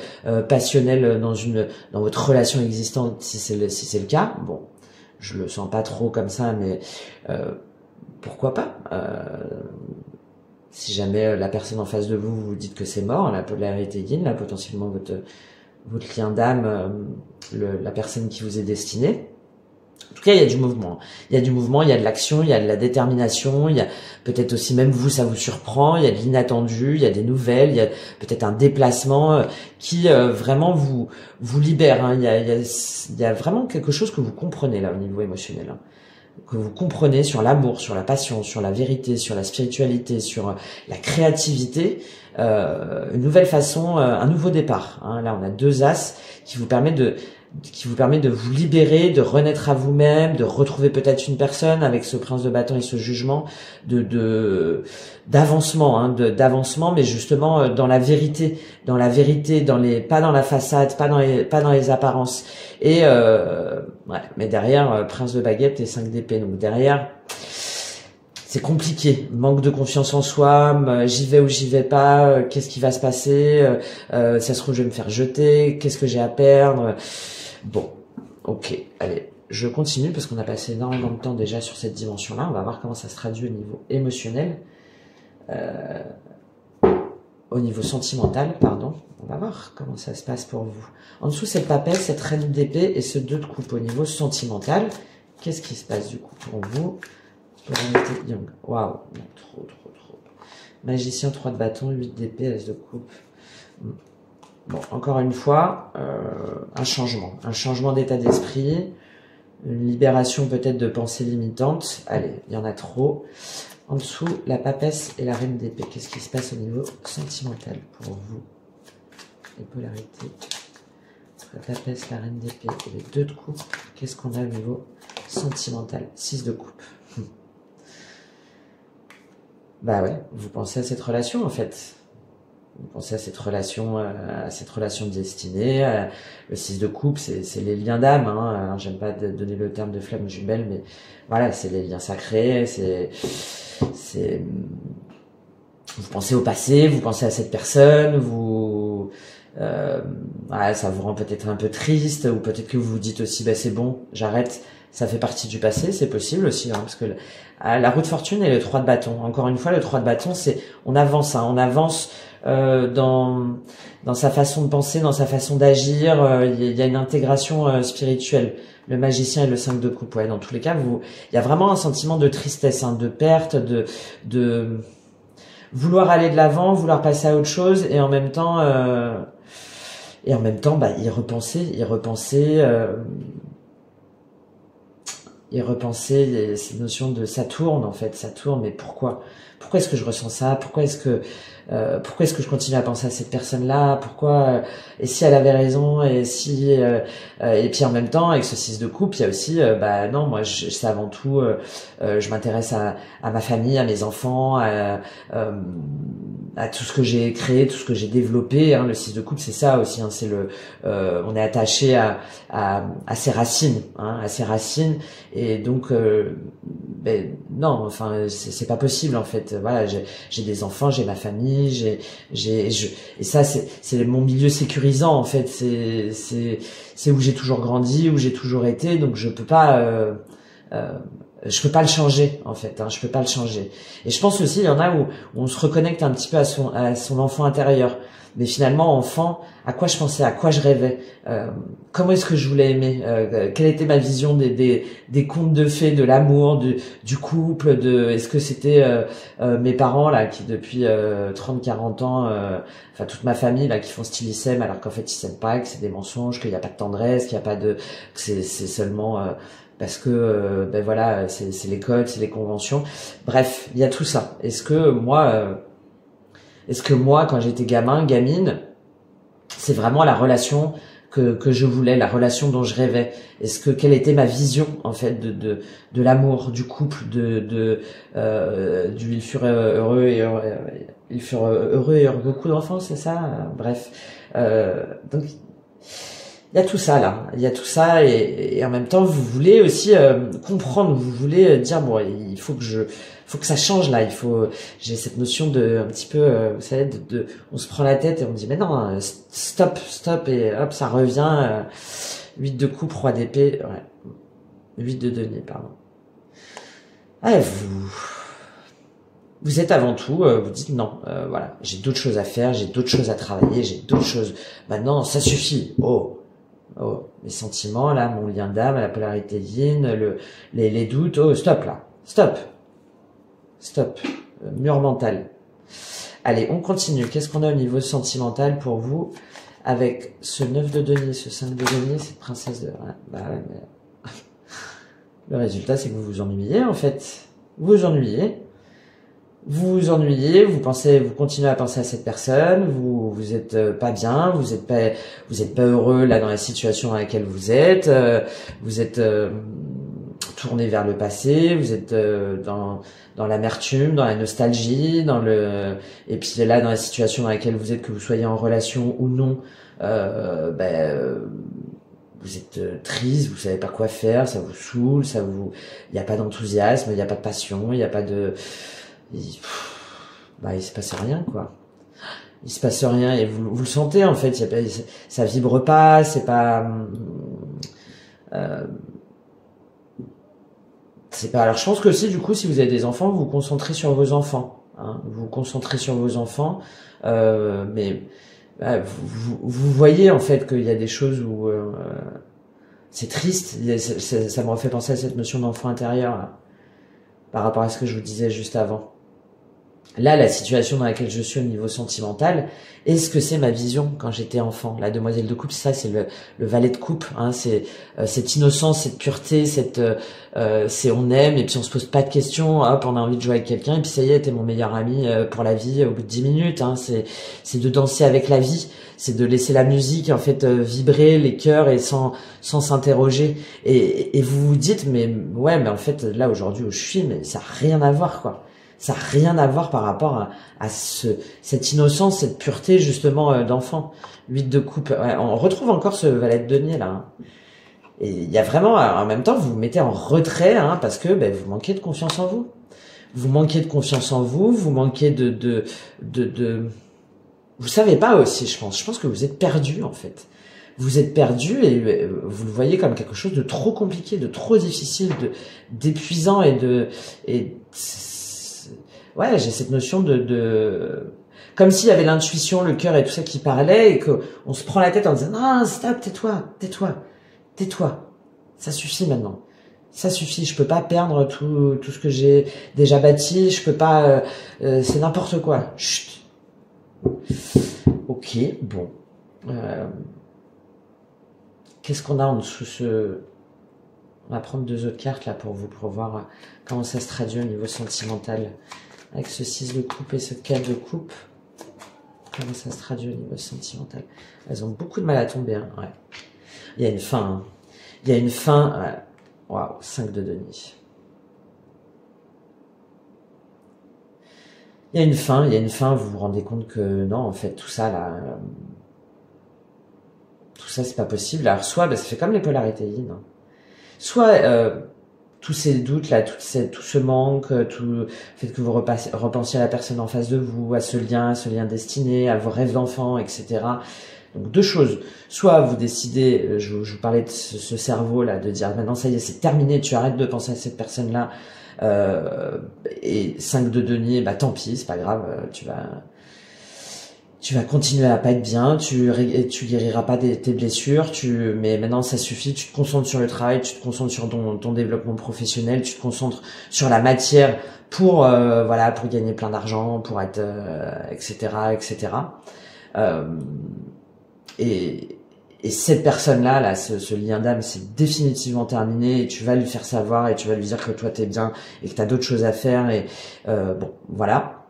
passionnel dans votre relation existante, si c'est le cas. Bon, je le sens pas trop comme ça, mais pourquoi pas. Si jamais la personne en face de vous vous dites que c'est mort, la polarité yin, là potentiellement votre lien d'âme, la personne qui vous est destinée. En tout cas, il y a du mouvement. Il y a du mouvement, il y a de l'action, il y a de la détermination, il y a peut-être aussi même vous, ça vous surprend, il y a de l'inattendu, il y a des nouvelles, il y a peut-être un déplacement qui vraiment vous libère. Hein. Il y a vraiment quelque chose que vous comprenez là au niveau émotionnel. Hein. Que vous comprenez sur l'amour, sur la passion, sur la vérité, sur la spiritualité, sur la créativité, une nouvelle façon, un nouveau départ. Hein. Là, on a 2 as qui vous permet de vous libérer, de renaître à vous-même, de retrouver peut-être une personne avec ce prince de bâton et ce jugement d'avancement, hein, d'avancement, mais justement dans la vérité, pas dans la façade, pas dans les apparences. Et ouais, mais derrière prince de baguette et 5 d'épée. Donc derrière, c'est compliqué, manque de confiance en soi, j'y vais ou j'y vais pas, qu'est-ce qui va se passer, ça se trouve je vais me faire jeter, qu'est-ce que j'ai à perdre. Bon, ok, allez, je continue parce qu'on a passé énormément de temps déjà sur cette dimension-là. On va voir comment ça se traduit au niveau émotionnel, au niveau sentimental, pardon. On va voir comment ça se passe pour vous. En dessous, cette papesse, cette reine d'épée et ce 2 de coupe au niveau sentimental. Qu'est-ce qui se passe du coup pour vous? Polarité Young. Waouh, trop. Magicien, 3 de bâton, 8 d'épée, S de coupe. Bon, encore une fois, un changement d'état d'esprit, une libération peut-être de pensées limitantes. Allez, il y en a trop. En dessous, la papesse et la reine d'épée. Qu'est-ce qui se passe au niveau sentimental pour vous? Les polarités. La papesse, la reine d'épée et les 2 de coupe. Qu'est-ce qu'on a au niveau sentimental? 6 de coupe. Bah ouais, vous pensez à cette relation en fait. Vous pensez à cette relation destinée. Le 6 de coupe, c'est les liens d'âme. Hein. J'aime pas donner le terme de flamme jumelle, mais voilà, c'est les liens sacrés. Vous pensez au passé, vous pensez à cette personne, voilà, ça vous rend peut-être un peu triste, ou peut-être que vous vous dites aussi, bah c'est bon, j'arrête. Ça fait partie du passé, c'est possible aussi, hein, parce que la roue de fortune et le 3 de bâton. Encore une fois, le 3 de bâton, c'est on avance, hein, on avance dans sa façon de penser, dans sa façon d'agir. Il y a une intégration spirituelle. Le magicien et le 5 de coupe. Ouais, dans tous les cas, il y a vraiment un sentiment de tristesse, hein, de perte, de vouloir aller de l'avant, vouloir passer à autre chose, et en même temps, bah, y repenser ces notions de ça tourne en fait, ça tourne, mais pourquoi est-ce que je ressens ça, pourquoi est-ce que je continue à penser à cette personne-là, et si elle avait raison, et puis en même temps avec ce 6 de coupe, il y a aussi bah non, moi c'est avant tout je m'intéresse à ma famille, à mes enfants, à tout ce que j'ai créé, tout ce que j'ai développé, hein. Le 6 de coupe, c'est ça aussi, hein, c'est on est attaché à ses racines, hein, à ses racines, et donc ben non, enfin c'est pas possible en fait. Voilà, j'ai des enfants, j'ai ma famille, et ça c'est mon milieu sécurisant en fait. C'est où j'ai toujours grandi, où j'ai toujours été, donc je peux pas le changer en fait, hein, je peux pas le changer. Et je pense aussi il y en a où on se reconnecte un petit peu à son enfant intérieur. Mais finalement, enfant, à quoi je pensais, à quoi je rêvais, comment est-ce que je voulais aimer, quelle était ma vision des contes de fées, de l'amour, du couple, est-ce que c'était mes parents là qui depuis 30-40 ans, enfin toute ma famille là qui font style ils s'aiment alors qu'en fait ils s'aiment pas, que c'est des mensonges, qu'il n'y a pas de tendresse, qu'il y a pas que c'est seulement parce que ben voilà, c'est les codes, c'est les conventions. Bref, il y a tout ça. Est-ce que moi, quand j'étais gamine, c'est vraiment la relation que je voulais, la relation dont je rêvais? Quelle était ma vision, en fait, de l'amour, du couple, ils furent heureux et heureux beaucoup d'enfants, c'est ça? Bref. Donc, Il y a tout ça là, il y a tout ça et en même temps vous voulez aussi comprendre, vous voulez dire bon il faut que ça change là, j'ai cette notion de un petit peu vous savez on se prend la tête et on dit mais non stop et hop ça revient 8 de coupe, roi d'épée, ouais 8 de denier pardon. Ouais, vous êtes avant tout, vous dites non, voilà, j'ai d'autres choses à faire, j'ai d'autres choses à travailler, j'ai d'autres choses. Maintenant, ça suffit. Oh, les sentiments là, mon lien d'âme, la polarité yin, les doutes. Oh, stop là, stop, mur mental. Allez, on continue. Qu'est-ce qu'on a au niveau sentimental pour vous avec ce 9 de denier, ce 5 de denier, cette princesse de... Ouais, bah ouais, mais... Le résultat, c'est que vous vous ennuyez en fait. Vous vous ennuyez. Vous continuez à penser à cette personne, vous êtes pas bien, vous êtes pas heureux là dans la situation dans laquelle vous êtes tourné vers le passé, vous êtes dans l'amertume, dans la nostalgie, et puis là dans la situation dans laquelle vous êtes, que vous soyez en relation ou non, vous êtes triste, vous savez pas quoi faire, ça vous saoule, il y a pas d'enthousiasme, il y a pas de passion, il y a pas de il se passe rien quoi. Il se passe rien et vous le sentez en fait. Ça vibre pas, c'est pas. C'est pas. Alors je pense que aussi du coup, si vous avez des enfants, vous vous concentrez sur vos enfants. Hein, vous vous concentrez sur vos enfants, mais vous voyez en fait qu'il y a des choses où c'est triste. Ça me refait penser à cette notion d'enfant intérieur là, par rapport à ce que je vous disais juste avant. Là, la situation dans laquelle je suis au niveau sentimental, est-ce que c'est ma vision quand j'étais enfant? La demoiselle de coupe, c'est ça, c'est le valet de coupe, hein, c'est cette innocence, cette pureté, c'est on aime et puis on se pose pas de questions, hop, on a envie de jouer avec quelqu'un et puis ça y est, t'es mon meilleur ami pour la vie au bout de 10 minutes, hein, c'est de danser avec la vie, c'est de laisser la musique en fait vibrer les cœurs et sans s'interroger et vous vous dites mais ouais, mais en fait là aujourd'hui où je suis, mais ça a rien à voir quoi. Ça n'a rien à voir par rapport à cette innocence, cette pureté justement d'enfant. 8 de coupe. Ouais, on retrouve encore ce valet de denier là. Hein. Et il y a vraiment, en même temps, vous vous mettez en retrait hein, parce que vous manquez de confiance en vous. Vous manquez de confiance en vous. Vous manquez de. Vous savez pas aussi, je pense. Je pense que vous êtes perdu en fait. Vous êtes perdu et vous le voyez comme quelque chose de trop compliqué, de trop difficile, d'épuisant ouais, j'ai cette notion comme s'il y avait l'intuition, le cœur et tout ça qui parlait et qu'on se prend la tête en disant non, stop, tais-toi. Ça suffit maintenant. Ça suffit, je peux pas perdre tout ce que j'ai déjà bâti, je peux pas c'est n'importe quoi. Chut. OK, bon. Qu'est-ce qu'on a en dessous on va prendre 2 autres cartes là pour voir comment ça se traduit au niveau sentimental. Avec ce 6 de coupe et ce 4 de coupe, comment ça se traduit au niveau sentimental? Elles ont beaucoup de mal à tomber, hein, ouais. Il y a une fin, hein. Il y a une fin, ouais. Waouh, 5 de denier. Il y a une fin, vous vous rendez compte que non, en fait, tout ça là, tout ça c'est pas possible. Alors soit, ça fait comme les polarités yin, hein. Soit tous ces doutes là, tout ce manque, tout le fait que vous repensiez à la personne en face de vous, à ce lien destiné, à vos rêves d'enfant, etc. Donc 2 choses. Soit vous décidez, je vous parlais de ce cerveau là, de dire maintenant ça y est, c'est terminé, tu arrêtes de penser à cette personne là, et 5 de denier, tant pis, c'est pas grave, tu vas continuer à pas être bien, tu guériras pas tes blessures, mais maintenant ça suffit, tu te concentres sur le travail, tu te concentres sur ton développement professionnel, tu te concentres sur la matière pour gagner plein d'argent, pour être etc. Et cette personne-là, là, ce lien d'âme, c'est définitivement terminé et tu vas lui faire savoir et tu vas lui dire que toi t'es bien et que t'as d'autres choses à faire et bon, voilà.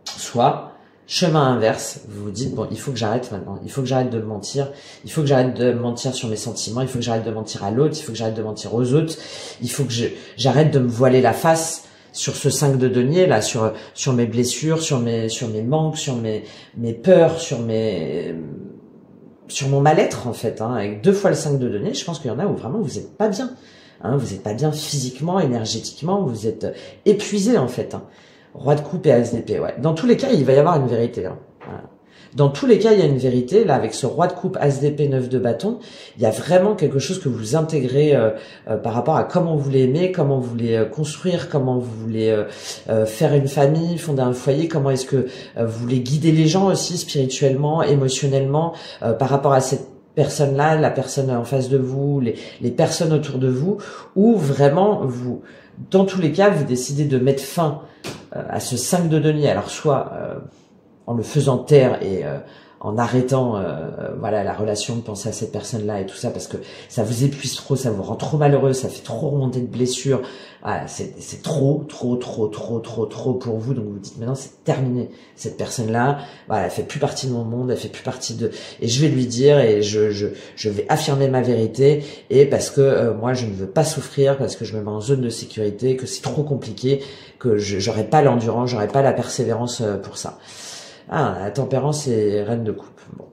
Soit chemin inverse, vous vous dites bon, il faut que j'arrête maintenant, il faut que j'arrête de me mentir, il faut que j'arrête de mentir sur mes sentiments, il faut que j'arrête de mentir à l'autre, il faut que j'arrête de mentir aux autres, il faut que j'arrête de me voiler la face sur ce 5 de denier là, sur mes blessures, sur mes manques, sur mes peurs, sur sur mon mal-être en fait, hein, avec 2 fois le 5 de denier, je pense qu'il y en a où vraiment vous n'êtes pas bien. Hein, vous n'êtes pas bien physiquement, énergétiquement, vous êtes épuisé en fait. Hein. Roi de coupe et ASDP, ouais. Dans tous les cas, il va y avoir une vérité. Hein. Voilà. Dans tous les cas, il y a une vérité. Là, avec ce roi de coupe, ASDP, 9 de bâton, il y a vraiment quelque chose que vous intégrez par rapport à comment vous voulez aimer, comment vous voulez construire, comment vous voulez faire une famille, fonder un foyer, comment est-ce que vous voulez guider les gens aussi spirituellement, émotionnellement, par rapport à cette personne-là, la personne en face de vous, les personnes autour de vous, où vraiment vous, dans tous les cas, vous décidez de mettre fin à ce 5 de denier. Alors soit en le faisant taire et en arrêtant voilà la relation de penser à cette personne-là et tout ça parce que ça vous épuise trop, ça vous rend trop malheureux, ça fait trop remonter de blessures. Voilà, c'est trop pour vous. Donc vous dites maintenant c'est terminé. Cette personne-là, voilà, elle fait plus partie de mon monde, elle fait plus partie de. Et je vais lui dire et je vais affirmer ma vérité et parce que moi je ne veux pas souffrir parce que je me mets en zone de sécurité, que c'est trop compliqué, que j'aurais pas l'endurance, j'aurais pas la persévérance pour ça. Ah, la tempérance et reine de coupe. Bon.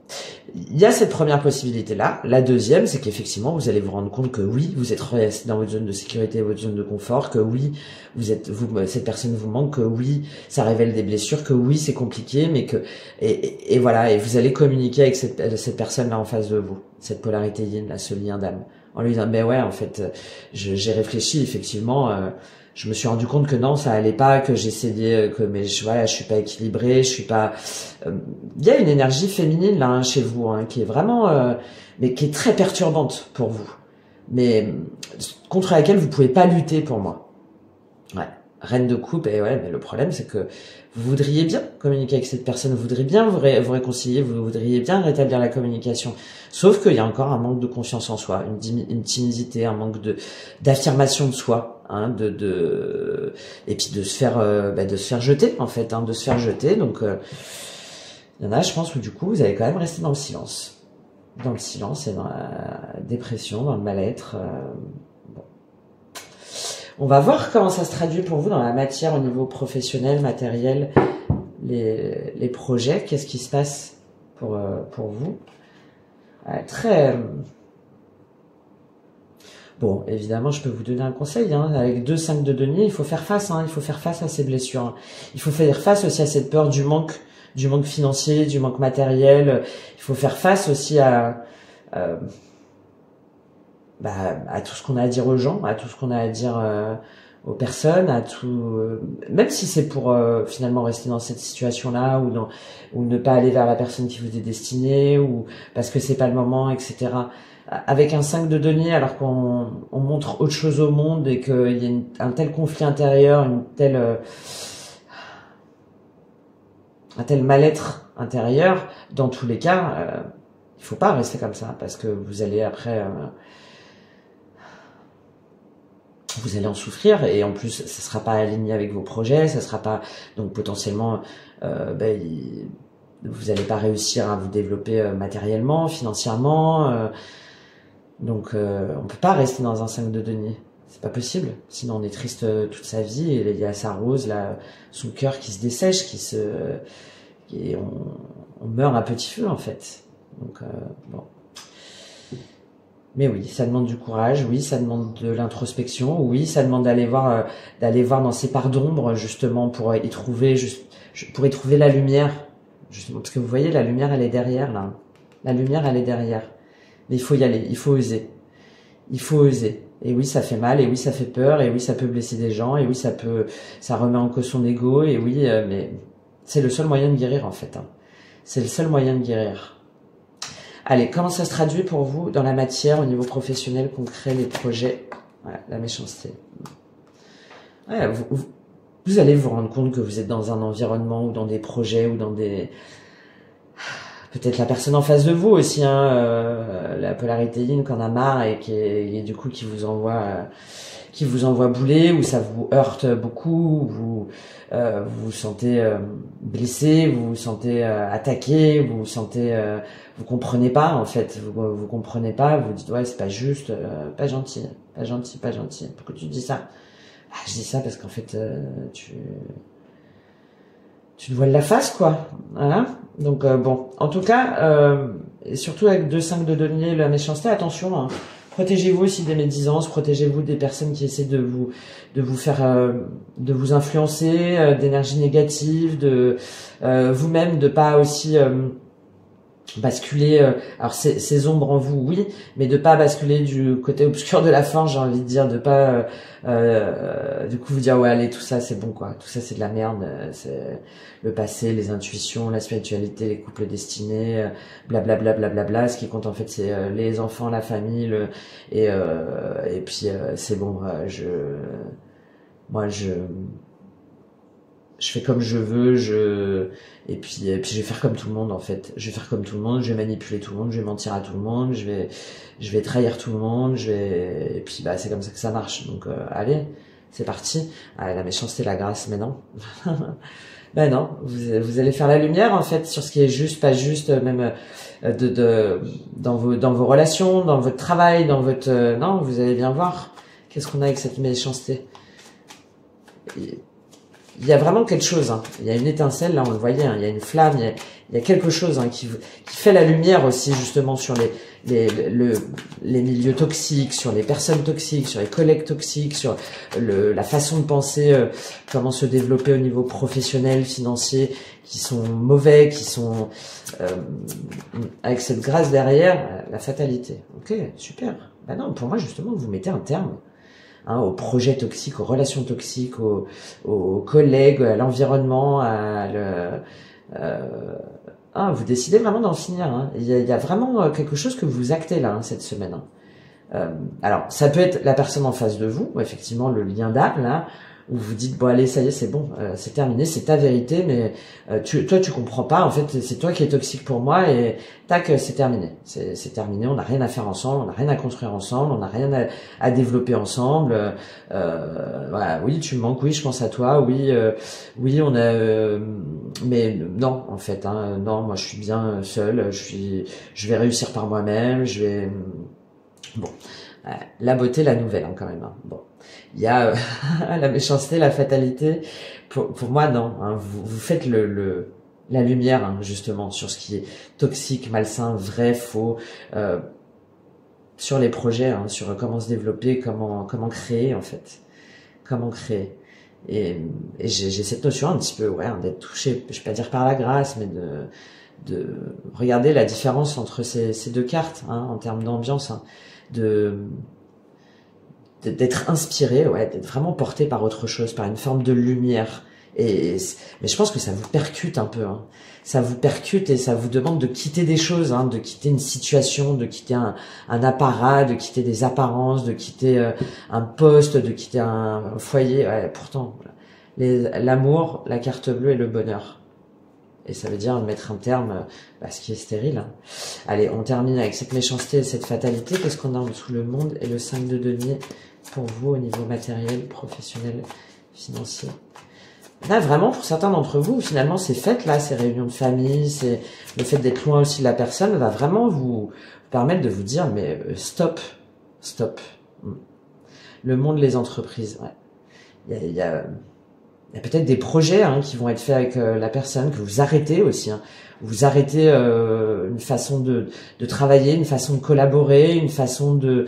Il y a cette première possibilité-là. La deuxième, c'est qu'effectivement, vous allez vous rendre compte que oui, vous êtes resté dans votre zone de sécurité, votre zone de confort, que oui, cette personne vous manque, que oui, ça révèle des blessures, que oui, c'est compliqué, mais que, et voilà, et vous allez communiquer avec cette personne-là en face de vous, cette polarité yin, là, ce lien d'âme, en lui disant, ben ouais, en fait, j'ai réfléchi, effectivement, je me suis rendu compte que non, ça allait pas, que j'essayais, que voilà, je suis pas équilibrée, je suis pas. Il y a une énergie féminine là hein, chez vous, hein, qui est vraiment, mais qui est très perturbante pour vous, mais contre laquelle vous pouvez pas lutter pour moi. Ouais, reine de coupe et ouais, mais le problème c'est que vous voudriez bien communiquer avec cette personne, vous voudriez bien vous réconcilier, vous voudriez bien rétablir la communication. Sauf qu'il y a encore un manque de confiance en soi, une timidité, un manque d'affirmation de soi, hein, et puis de se faire jeter en fait, hein, de se faire jeter. Donc il y en a, je pense, où du coup vous allez quand même rester dans le silence et dans la dépression, dans le mal-être. Bon. On va voir comment ça se traduit pour vous dans la matière au niveau professionnel, matériel, les projets. Qu'est-ce qui se passe pour vous? Très... Bon, évidemment, je peux vous donner un conseil. Hein. Avec 2-5 de denier, il faut faire face. Hein. Il faut faire face à ces blessures. Hein. Il faut faire face aussi à cette peur du manque financier, du manque matériel. Il faut faire face aussi à tout ce qu'on a à dire aux gens, à tout ce qu'on a à dire aux personnes, à tout, même si c'est pour finalement rester dans cette situation-là ou ne pas aller vers la personne qui vous est destinée ou parce que c'est pas le moment, etc. Avec un 5 de denier, alors qu'on montre autre chose au monde et qu'il y a un tel conflit intérieur, un tel mal-être intérieur, dans tous les cas, il faut pas rester comme ça parce que vous allez après vous allez en souffrir et en plus ça sera pas aligné avec vos projets, ça sera pas donc potentiellement vous allez pas réussir à vous développer matériellement, financièrement, donc on peut pas rester dans un 5 de denier, c'est pas possible, sinon on est triste toute sa vie et il y a sa rose là, son cœur qui se dessèche, et on meurt à petit feu en fait. Donc bon. Mais oui, ça demande du courage, oui, ça demande de l'introspection, oui, ça demande d'aller voir dans ces parts d'ombre justement pour y trouver la lumière, justement parce que vous voyez la lumière elle est derrière là, la lumière elle est derrière, mais il faut y aller, il faut oser, et oui ça fait mal, et oui ça fait peur, et oui ça peut blesser des gens, et oui ça remet en cause son ego, et oui mais c'est le seul moyen de guérir en fait, hein. C'est le seul moyen de guérir. Allez, comment ça se traduit pour vous dans la matière, au niveau professionnel, concret, les projets? Voilà, la méchanceté. Ouais, vous allez vous rendre compte que vous êtes dans un environnement ou dans des projets ou dans des... Peut-être la personne en face de vous aussi, hein, la polarité yin qu'on a marre et du coup qui vous envoie bouler, ou ça vous heurte beaucoup, vous vous sentez blessé, vous vous sentez attaqué, vous vous sentez vous comprenez pas en fait, vous comprenez pas, vous dites ouais c'est pas juste, pas gentil, pourquoi tu dis ça? Ah, je dis ça parce qu'en fait tu tu te voiles la face, quoi. Voilà. Donc bon, en tout cas, et surtout avec 2-5 de denier, la méchanceté, attention, hein. Protégez-vous aussi des médisances, protégez-vous des personnes qui essaient de vous faire, de vous influencer, d'énergie négative, de vous-même de pas aussi basculer. Alors ces ombres en vous, oui, mais de pas basculer du côté obscur de la force, j'ai envie de dire, de pas du coup vous dire ouais allez tout ça c'est bon quoi, tout ça c'est de la merde, c'est le passé, les intuitions, la spiritualité, les couples destinés, blablabla blablabla. Ce qui compte en fait c'est les enfants, la famille, et puis c'est bon, moi je fais comme je veux, et puis je vais faire comme tout le monde en fait. Je vais faire comme tout le monde, je vais manipuler tout le monde, je vais mentir à tout le monde, je vais trahir tout le monde, et puis bah c'est comme ça que ça marche. Donc allez, c'est parti. Allez, la méchanceté, la grâce, mais non. Ben non, vous allez faire la lumière en fait sur ce qui est juste, pas juste, même dans vos relations, dans votre travail, dans votre non, vous allez bien voir qu'est-ce qu'on a avec cette méchanceté. Il y a vraiment quelque chose, hein. Il y a une étincelle, là on le voyait, hein. Il y a une flamme, il y a quelque chose hein, qui fait la lumière aussi justement sur les milieux toxiques, sur les personnes toxiques, sur les collègues toxiques, sur la façon de penser, comment se développer au niveau professionnel, financier, qui sont mauvais, qui sont avec cette grâce derrière, la fatalité. Ok, super. Ben non, pour moi justement vous mettez un terme. Hein, aux projets toxiques, aux relations toxiques, aux collègues, à l'environnement, vous décidez vraiment d'en finir. Hein. Il y a vraiment quelque chose que vous actez là cette semaine. Hein. Alors, ça peut être la personne en face de vous, ou effectivement le lien d'âme là, où vous dites bon allez ça y est c'est bon, c'est terminé, c'est ta vérité, mais toi tu comprends pas, en fait c'est toi qui es toxique pour moi et tac c'est terminé, c'est terminé, on n'a rien à faire ensemble, on n'a rien à construire ensemble, on n'a rien à développer ensemble. Voilà, oui tu me manques, oui je pense à toi, oui oui on a mais non en fait hein, non moi je suis bien seul, je vais réussir par moi-même, je vais bon la beauté la nouvelle hein, quand même hein. Bon. Il y a la méchanceté, la fatalité. Pour moi, non. Hein, vous faites la lumière hein, justement sur ce qui est toxique, malsain, vrai, faux, sur les projets, hein, sur comment se développer, comment créer en fait, comment créer. Et j'ai cette notion un petit peu, ouais, hein, d'être touché. Je vais pas dire par la grâce, mais de regarder la différence entre ces deux cartes hein, en termes d'ambiance, hein, d'être inspiré, ouais, d'être vraiment porté par autre chose, par une forme de lumière. Mais je pense que ça vous percute un peu, hein. Ça vous percute et ça vous demande de quitter des choses, hein, de quitter une situation, de quitter un apparat, de quitter des apparences, de quitter un poste, de quitter un foyer. Ouais, pourtant, l'amour, la carte bleue et le bonheur. Et ça veut dire mettre un terme à ce qui est stérile. Hein. Allez, on termine avec cette méchanceté et cette fatalité. Qu'est-ce qu'on a en dessous? Le monde et le 5 de denier pour vous au niveau matériel, professionnel, financier. Là, vraiment, pour certains d'entre vous, finalement, ces fêtes, là, ces réunions de famille, c'est le fait d'être loin aussi de la personne, va vraiment vous permettre de vous dire, mais stop, stop. Le monde, les entreprises, ouais. Il y a peut-être des projets hein, qui vont être faits avec la personne, que vous arrêtez aussi. Hein. Vous arrêtez une façon de travailler, une façon de collaborer, une façon de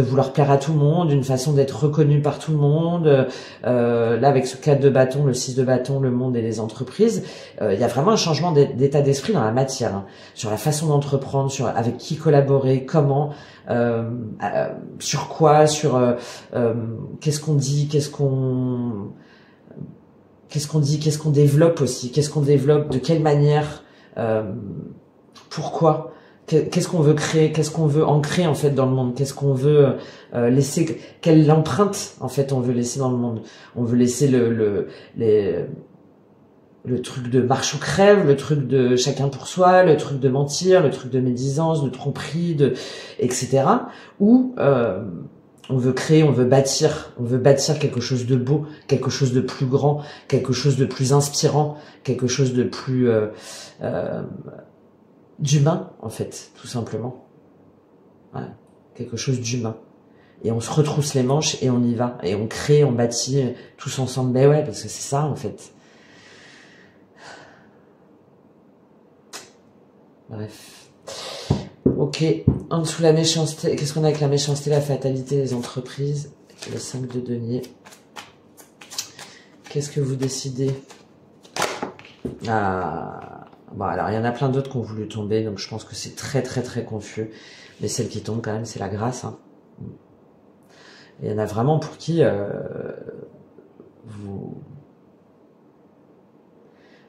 vouloir plaire à tout le monde, une façon d'être reconnu par tout le monde. Là, avec ce 4 de bâton, le 6 de bâton, le monde et les entreprises, il y a vraiment un changement d'état d'esprit dans la matière, hein, sur la façon d'entreprendre, sur avec qui collaborer, comment, sur quoi, sur qu'est-ce qu'on dit, qu'est-ce qu'on dit, qu'est-ce qu'on développe aussi, qu'est-ce qu'on développe, de quelle manière, pourquoi, qu'est-ce qu'on veut créer, qu'est-ce qu'on veut ancrer en fait dans le monde, qu'est-ce qu'on veut laisser, quelle empreinte en fait on veut laisser dans le monde. On veut laisser le truc de marche ou crève, le truc de chacun pour soi, le truc de mentir, le truc de médisance, de tromperie, etc. Ou on veut créer, on veut bâtir quelque chose de beau, quelque chose de plus grand, quelque chose de plus inspirant, quelque chose de plus d'humain en fait, tout simplement. Ouais, quelque chose d'humain. Et on se retrousse les manches et on y va, et on crée, on bâtit tous ensemble. Ben ouais, parce que c'est ça en fait. Bref. Ok, en dessous la méchanceté. Qu'est-ce qu'on a avec la méchanceté, la fatalité, les entreprises? Le 5 de denier. Qu'est-ce que vous décidez? Ah, bon, alors il y en a plein d'autres qui ont voulu tomber, donc je pense que c'est très très très confus. Mais celle qui tombe quand même, c'est la grâce. Hein. Il y en a vraiment pour qui vous...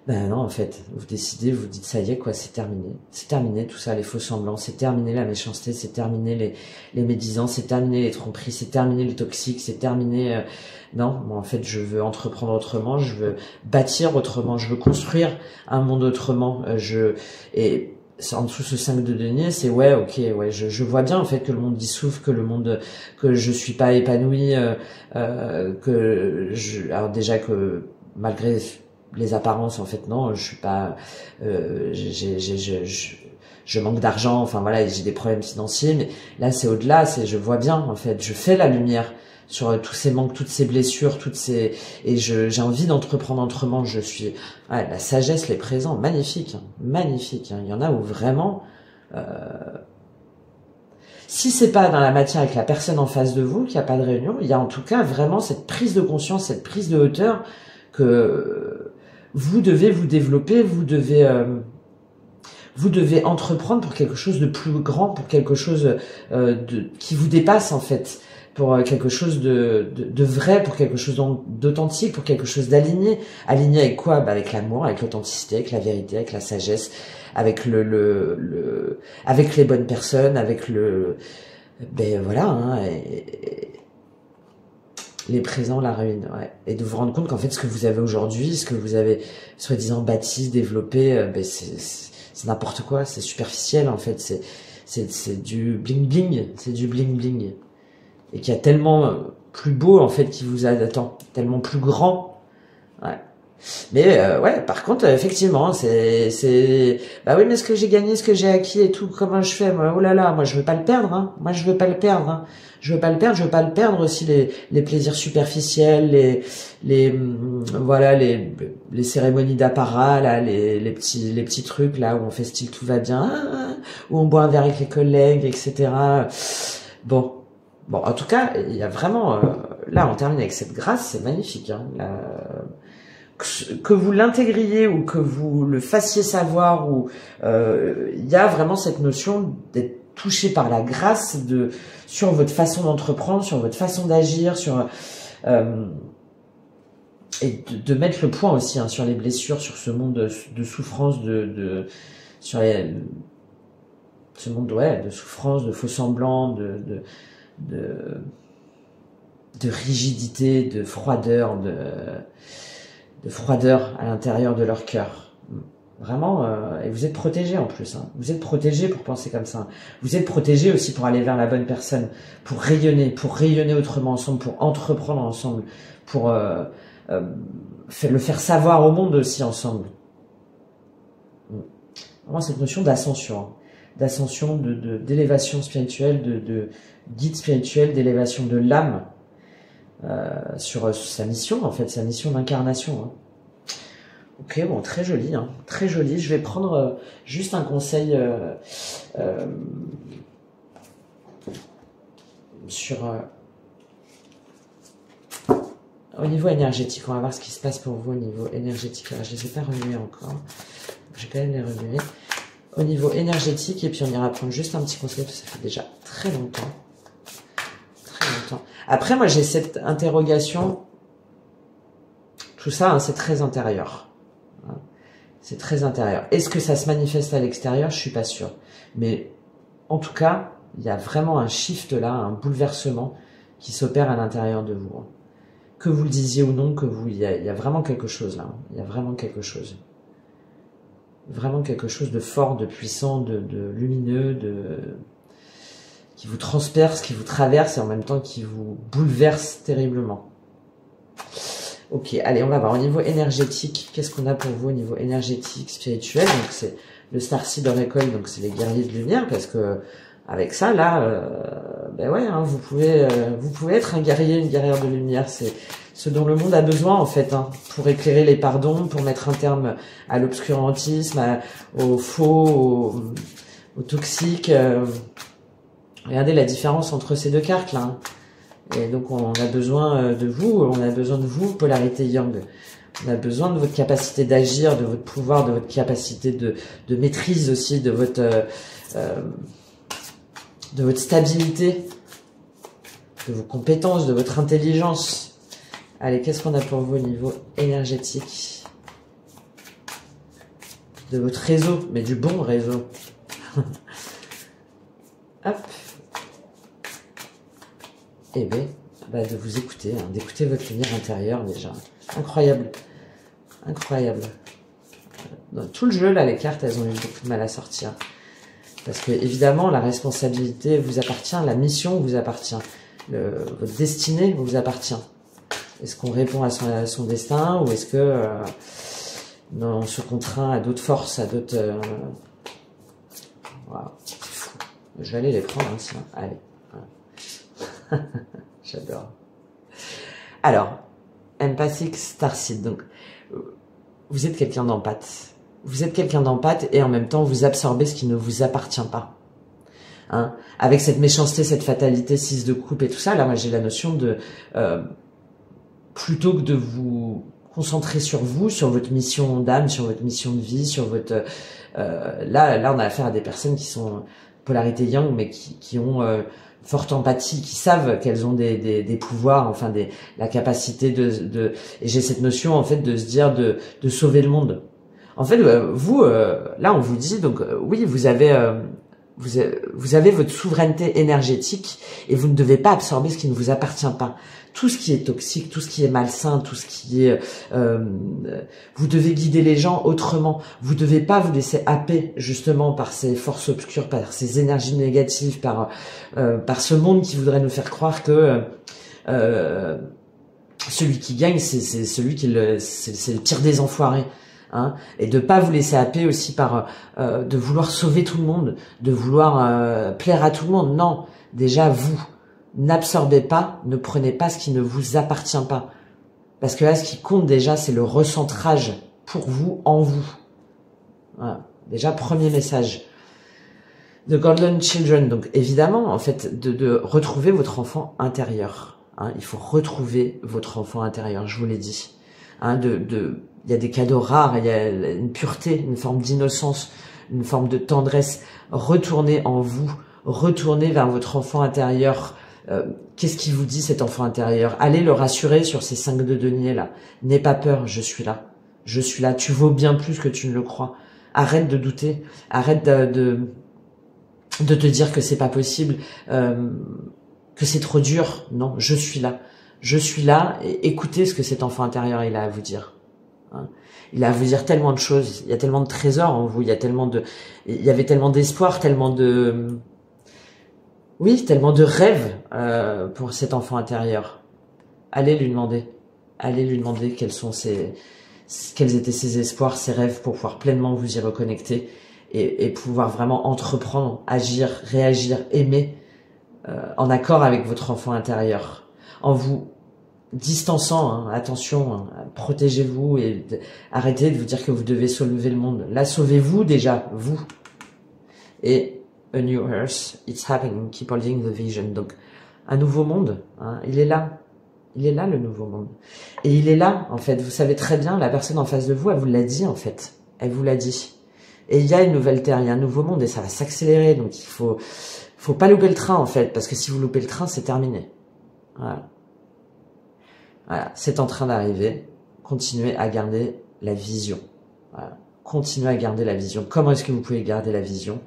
Ben non, en fait, vous décidez, vous dites ça y est, quoi, c'est terminé tout ça, les faux semblants, c'est terminé la méchanceté, c'est terminé les médisants, c'est terminé les tromperies, c'est terminé les toxiques, c'est terminé... Non, moi, en fait, je veux entreprendre autrement, je veux bâtir autrement, je veux construire un monde autrement. Et en dessous ce 5 de denier, c'est ouais, ok, ouais, je vois bien en fait que le monde dissoufre, que le monde, que je suis pas épanoui, alors déjà que malgré les apparences, en fait, non, je suis pas, je manque d'argent, enfin voilà, j'ai des problèmes financiers, mais là c'est au-delà, je vois bien en fait, je fais la lumière sur tous ces manques, toutes ces blessures, et j'ai envie d'entreprendre autrement. Je suis, la sagesse, les présents, magnifique, hein, magnifique. Hein. Il y en a où vraiment, si c'est pas dans la matière avec la personne en face de vous, qu'il n'y a pas de réunion, il y a en tout cas vraiment cette prise de conscience, cette prise de hauteur que vous devez vous développer, vous devez entreprendre pour quelque chose de plus grand, pour quelque chose qui vous dépasse en fait. Pour quelque chose de vrai, pour quelque chose d'authentique, pour quelque chose d'aligné. Aligné avec quoi? Bah avec l'amour, avec l'authenticité, avec la vérité, avec la sagesse, avec avec les bonnes personnes, avec ben voilà, hein, les présents, la ruine, ouais. Et de vous rendre compte qu'en fait, ce que vous avez aujourd'hui, ce que vous avez soi-disant bâti, développé, ben c'est n'importe quoi, c'est superficiel en fait, c'est du bling bling, c'est du bling bling. Et qu'il y a tellement plus beau en fait qui vous attend, tellement plus grand. Ouais. Mais ouais, par contre, effectivement, bah oui, mais ce que j'ai gagné, ce que j'ai acquis et tout, comment je fais, moi, oh là là, moi je veux pas le perdre, hein. Moi je veux pas le perdre, hein. Je veux pas le perdre aussi les plaisirs superficiels, voilà, les cérémonies d'apparat, là, les petits trucs là où on fait style tout va bien, où on boit un verre avec les collègues, etc. Bon, en tout cas, il y a vraiment, là, on termine avec cette grâce, c'est magnifique. Hein, que vous l'intégriez ou que vous le fassiez savoir, ou il y a vraiment cette notion d'être touché par la grâce sur votre façon d'entreprendre, sur votre façon d'agir, et de mettre le point aussi hein, sur les blessures, sur ce monde de souffrance, sur ce monde de souffrance, de faux semblants, de rigidité, de froideur, de froideur à l'intérieur de leur cœur. Vraiment, et vous êtes protégés en plus. Hein. Vous êtes protégés pour penser comme ça. Vous êtes protégés aussi pour aller vers la bonne personne, pour rayonner autrement ensemble, pour entreprendre ensemble, pour le faire savoir au monde aussi ensemble. Vraiment cette notion d'ascension. Hein. D'ascension, d'élévation spirituelle, de guide spirituel, d'élévation de l'âme sur sa mission, en fait, sa mission d'incarnation. Hein. Ok, bon, très joli, hein, très joli. Je vais prendre juste un conseil sur... au niveau énergétique, on va voir ce qui se passe pour vous au niveau énergétique. Alors, je ne les ai pas remués encore. Je vais quand même les remuer. Au niveau énergétique, et puis on ira prendre juste un petit conseil, parce que ça fait déjà très longtemps. Très longtemps. Après, moi, j'ai cette interrogation. Tout ça, hein, c'est très intérieur. Hein. C'est très intérieur. Est-ce que ça se manifeste à l'extérieur? Je suis pas sûre. Mais en tout cas, il y a vraiment un shift là, un bouleversement qui s'opère à l'intérieur de vous. Hein. Que vous le disiez ou non, il y a vraiment quelque chose là. Hein. Il y a vraiment quelque chose. Vraiment quelque chose de fort, de puissant, de lumineux, qui vous transperce, qui vous traverse et en même temps qui vous bouleverse terriblement. Ok, allez, on va voir au niveau énergétique. Qu'est-ce qu'on a pour vous au niveau énergétique, spirituel? Donc c'est le Starseed Oracle, donc c'est les guerriers de lumière, parce que avec ça, là, ben ouais, hein, vous pouvez être un guerrier, une guerrière de lumière. C'est ce dont le monde a besoin en fait, hein, pour éclairer les pardons, pour mettre un terme à l'obscurantisme, au faux, au toxique. Regardez la différence entre ces deux cartes là. Hein. Et donc on a besoin de vous, polarité yang. On a besoin de votre capacité d'agir, de votre pouvoir, de votre capacité de maîtrise aussi, de votre stabilité, de vos compétences, de votre intelligence. Allez, qu'est-ce qu'on a pour vous au niveau énergétique? De votre réseau, mais du bon réseau. Hop. Eh bien, bah de vous écouter, hein, d'écouter votre lumière intérieure déjà. Incroyable. Incroyable. Dans tout le jeu, là, les cartes, elles ont eu beaucoup de mal à sortir. Parce que, évidemment, la responsabilité vous appartient, la mission vous appartient, votre destinée vous appartient. Est-ce qu'on répond à son destin ou est-ce que on se contraint à d'autres forces, à d'autres... Wow, c'est fou. Je vais aller les prendre, hein, sinon. Allez. J'adore. Alors, Empathic Starseed. Donc, vous êtes quelqu'un d'empathe. Vous êtes quelqu'un d'empathe et en même temps, vous absorbez ce qui ne vous appartient pas. Hein, avec cette méchanceté, cette fatalité, 6 de coupe et tout ça, là, moi, j'ai la notion de... plutôt que de vous concentrer sur vous, sur votre mission d'âme, sur votre mission de vie, sur votre... là, on a affaire à des personnes qui sont polarité yang, mais qui ont... forte empathie, qui savent qu'elles ont des pouvoirs, enfin la capacité et j'ai cette notion en fait de se dire de sauver le monde. En fait, vous, là on vous dit donc oui, vous avez votre souveraineté énergétique et vous ne devez pas absorber ce qui ne vous appartient pas. Tout ce qui est toxique, tout ce qui est malsain, tout ce qui est... vous devez guider les gens autrement. Vous ne devez pas vous laisser happer justement par ces forces obscures, par ces énergies négatives, par ce monde qui voudrait nous faire croire que celui qui gagne, c'est celui c'est le pire des enfoirés. Hein, et de pas vous laisser happer aussi par de vouloir sauver tout le monde, de vouloir plaire à tout le monde. Non, déjà vous... N'absorbez pas, ne prenez pas ce qui ne vous appartient pas. Parce que là, ce qui compte déjà, c'est le recentrage pour vous, en vous. Voilà. Déjà, premier message. The Golden Children. Donc, évidemment, en fait, de retrouver votre enfant intérieur. Hein, il faut retrouver votre enfant intérieur, je vous l'ai dit. Hein, il y a des cadeaux rares, il y a une pureté, une forme d'innocence, une forme de tendresse. Retournez en vous, retournez vers votre enfant intérieur. Qu'est-ce qui vous dit cet enfant intérieur? Allez le rassurer sur ces 5 de denier là. N'aie pas peur, je suis là. Je suis là. Tu vaux bien plus que tu ne le crois. Arrête de douter. Arrête de te dire que c'est pas possible, que c'est trop dur. Non, je suis là. Je suis là. Et écoutez ce que cet enfant intérieur il a à vous dire. Hein, il a à vous dire tellement de choses. Il y a tellement de trésors en vous. Il y avait tellement d'espoir, tellement de... Oui, tellement de rêves pour cet enfant intérieur. Allez lui demander quels étaient ses espoirs, ses rêves pour pouvoir pleinement vous y reconnecter et pouvoir vraiment entreprendre, agir, réagir, aimer en accord avec votre enfant intérieur. En vous distançant, hein, attention, hein, protégez-vous et arrêtez de vous dire que vous devez sauver le monde. Là, sauvez-vous déjà, vous. Et a new earth, it's happening, keep holding the vision. Donc, un nouveau monde, hein, il est là. Il est là, le nouveau monde. Et il est là, en fait. Vous savez très bien, la personne en face de vous, elle vous l'a dit, en fait. Elle vous l'a dit. Et il y a une nouvelle terre, il y a un nouveau monde, et ça va s'accélérer. Donc, il faut pas louper le train, en fait. Parce que si vous loupez le train, c'est terminé. Voilà. Voilà. C'est en train d'arriver. Continuez à garder la vision. Voilà. Continuez à garder la vision. Comment est-ce que vous pouvez garder la vision?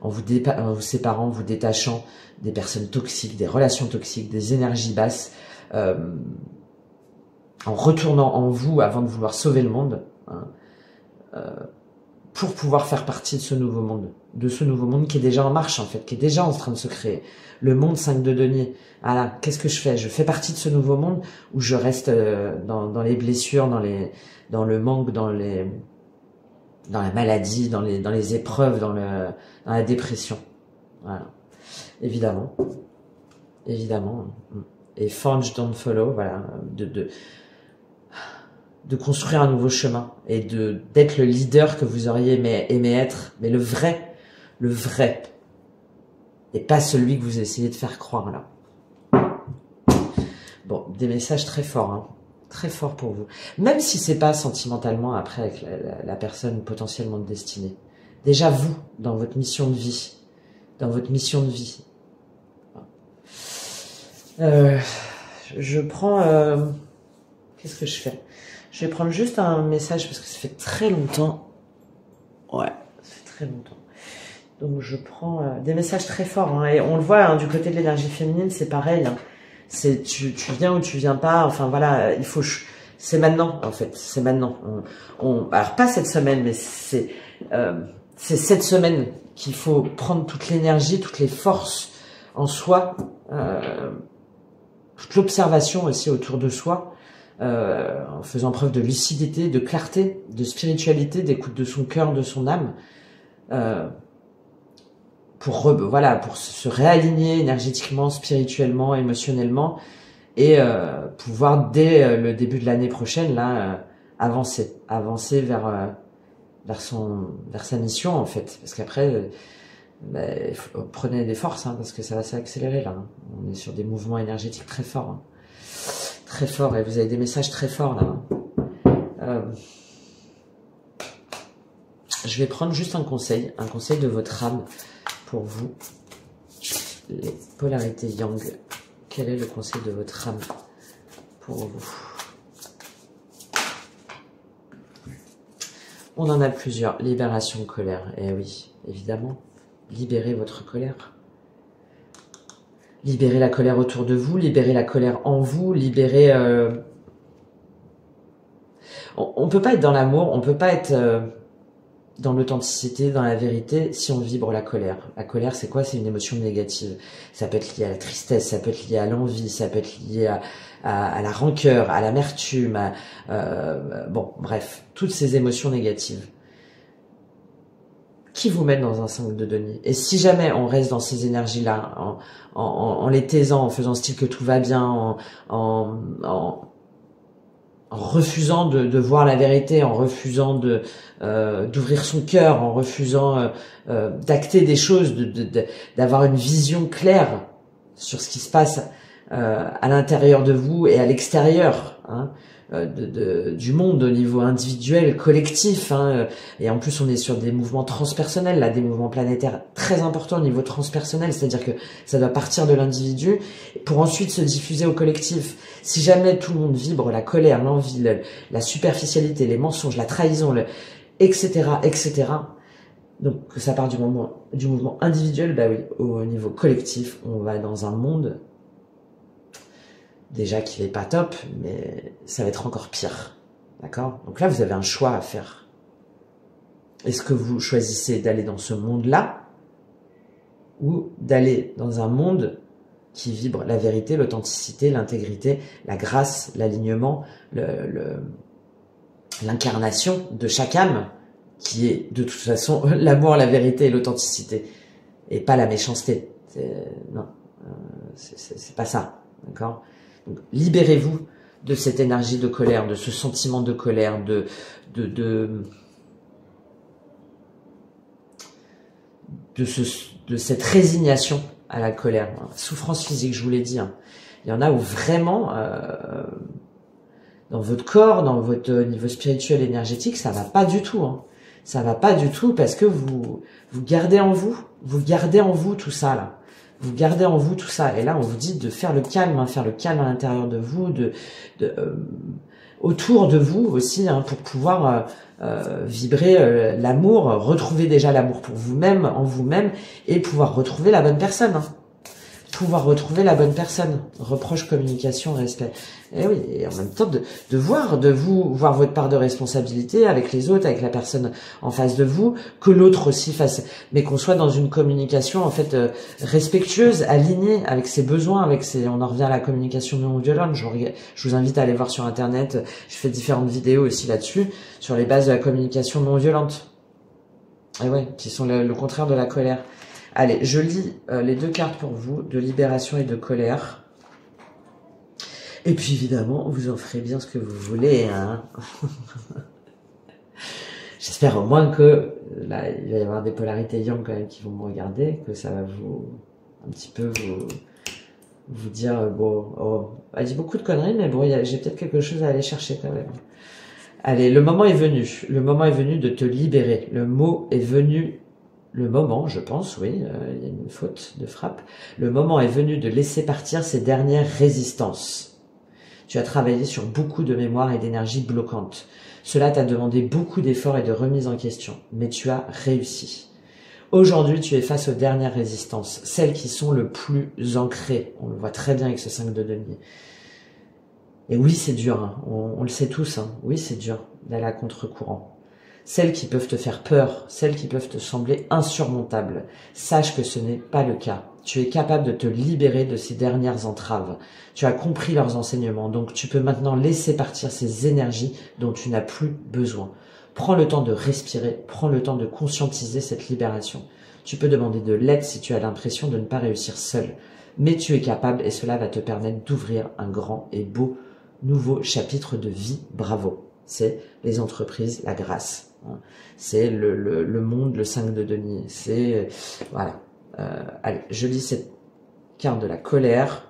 En vous séparant, vous détachant des personnes toxiques, des relations toxiques, des énergies basses, en retournant en vous avant de vouloir sauver le monde, hein, pour pouvoir faire partie de ce nouveau monde qui est déjà en marche en fait, qui est déjà en train de se créer. Le monde 5 de denier. Voilà, qu'est-ce que je fais? Je fais partie de ce nouveau monde où je reste dans les blessures, dans le manque, dans la maladie, dans les épreuves, dans la dépression. Voilà. Évidemment. évidemment. Et forge don't follow, voilà, de construire un nouveau chemin et d'être le leader que vous auriez aimé être, mais le vrai, et pas celui que vous essayez de faire croire là. Bon, des messages très forts, hein, très forts pour vous. Même si c'est pas sentimentalement après avec la personne potentiellement destinée. Déjà vous, dans votre mission de vie, je prends, qu'est-ce que je fais? Je vais prendre juste un message parce que ça fait très longtemps. Ouais, ça fait très longtemps. Donc je prends des messages très forts, hein, et on le voit, hein, du côté de l'énergie féminine, c'est pareil. Hein. C'est tu viens ou tu viens pas. Enfin voilà, il faut. C'est maintenant en fait. C'est maintenant. Alors pas cette semaine, mais c'est cette semaine qu'il faut prendre toute l'énergie, toutes les forces en soi, toute l'observation aussi autour de soi. En faisant preuve de lucidité, de clarté, de spiritualité, d'écoute de son cœur, de son âme, pour se réaligner énergétiquement, spirituellement, émotionnellement, et pouvoir dès le début de l'année prochaine là avancer vers sa mission en fait, parce qu'après prenez des forces, hein, parce que ça va s'accélérer là. Hein. On est sur des mouvements énergétiques très forts. Hein. Très fort, et vous avez des messages très forts là. Je vais prendre juste un conseil de votre âme pour vous. Les polarités yang. Quel est le conseil de votre âme pour vous? On en a plusieurs. Libération, colère. Eh oui, évidemment. Libérez votre colère. Libérez la colère autour de vous, libérez la colère en vous, libérez... On peut pas être dans l'amour, on peut pas être dans l'authenticité, dans la vérité, si on vibre la colère. La colère, c'est quoi? C'est une émotion négative. Ça peut être lié à la tristesse, ça peut être lié à l'envie, ça peut être lié à la rancœur, à l'amertume, bon, bref, toutes ces émotions négatives qui vous mettent dans un 5 de denier. Et si jamais on reste dans ces énergies-là, en les taisant, en faisant style que tout va bien, en refusant de voir la vérité, en refusant d'ouvrir son cœur, en refusant d'acter des choses, d'avoir une vision claire sur ce qui se passe à l'intérieur de vous et à l'extérieur, hein, du monde au niveau individuel, collectif, hein, et en plus on est sur des mouvements transpersonnels, là, des mouvements planétaires très importants au niveau transpersonnel, c'est-à-dire que ça doit partir de l'individu pour ensuite se diffuser au collectif. Si jamais tout le monde vibre la colère, l'envie, la superficialité, les mensonges, la trahison, etc., etc., donc que ça part du mouvement individuel, bah oui, au niveau collectif, on va dans un monde déjà qu'il est pas top, mais ça va être encore pire. D'accord? Donc là, vous avez un choix à faire. Est-ce que vous choisissez d'aller dans ce monde-là ou d'aller dans un monde qui vibre la vérité, l'authenticité, l'intégrité, la grâce, l'alignement, l'incarnation de chaque âme, qui est de toute façon l'amour, la vérité et l'authenticité, et pas la méchanceté. Non, c'est pas ça. D'accord? Donc, libérez-vous de cette énergie de colère, de ce sentiment de colère, de cette résignation à la colère. Souffrance physique, je vous l'ai dit. Hein. Il y en a où vraiment, dans votre corps, dans votre niveau spirituel, énergétique, ça va pas du tout. Hein. Ça va pas du tout parce que vous gardez en vous tout ça là. Vous gardez en vous tout ça. Et là, on vous dit de faire le calme, hein, faire le calme à l'intérieur de vous, autour de vous aussi, hein, pour pouvoir vibrer l'amour, retrouver déjà l'amour pour vous-même, en vous-même, et pouvoir retrouver la bonne personne. Hein. Pouvoir retrouver la bonne personne. Reproche, communication, respect. Et oui, et en même temps de voir votre part de responsabilité avec les autres, avec la personne en face de vous, que l'autre aussi fasse, mais qu'on soit dans une communication en fait respectueuse, alignée avec ses besoins, on en revient à la communication non violente. Je vous invite à aller voir sur internet, je fais différentes vidéos aussi là-dessus, sur les bases de la communication non violente. Et ouais, qui sont le contraire de la colère. Allez, je lis les 2 cartes pour vous, de libération et de colère. Et puis évidemment, vous en ferez bien ce que vous voulez, hein. J'espère au moins que, là, il va y avoir des polarités yang quand même qui vont me regarder, que ça va un petit peu vous dire, bon, oh, elle dit beaucoup de conneries, mais bon, j'ai peut-être quelque chose à aller chercher quand même. Allez, le moment est venu. Le moment est venu de te libérer. Le mot est venu, le moment, je pense, oui, il y a une faute de frappe. Le moment est venu de laisser partir ces dernières résistances. Tu as travaillé sur beaucoup de mémoire et d'énergie bloquante. Cela t'a demandé beaucoup d'efforts et de remise en question, mais tu as réussi. Aujourd'hui, tu es face aux dernières résistances, celles qui sont le plus ancrées. On le voit très bien avec ce 5 de denier. Et oui, c'est dur, hein. On le sait tous, hein. Oui, c'est dur d'aller à contre-courant. Celles qui peuvent te faire peur, celles qui peuvent te sembler insurmontables. Sache que ce n'est pas le cas. Tu es capable de te libérer de ces dernières entraves. Tu as compris leurs enseignements, donc tu peux maintenant laisser partir ces énergies dont tu n'as plus besoin. Prends le temps de respirer, prends le temps de conscientiser cette libération. Tu peux demander de l'aide si tu as l'impression de ne pas réussir seul. Mais tu es capable et cela va te permettre d'ouvrir un grand et beau nouveau chapitre de vie. Bravo. C'est les entreprises, la grâce. C'est le monde, le 5 de denier. C'est, voilà. Allez, je lis cette carte de la colère.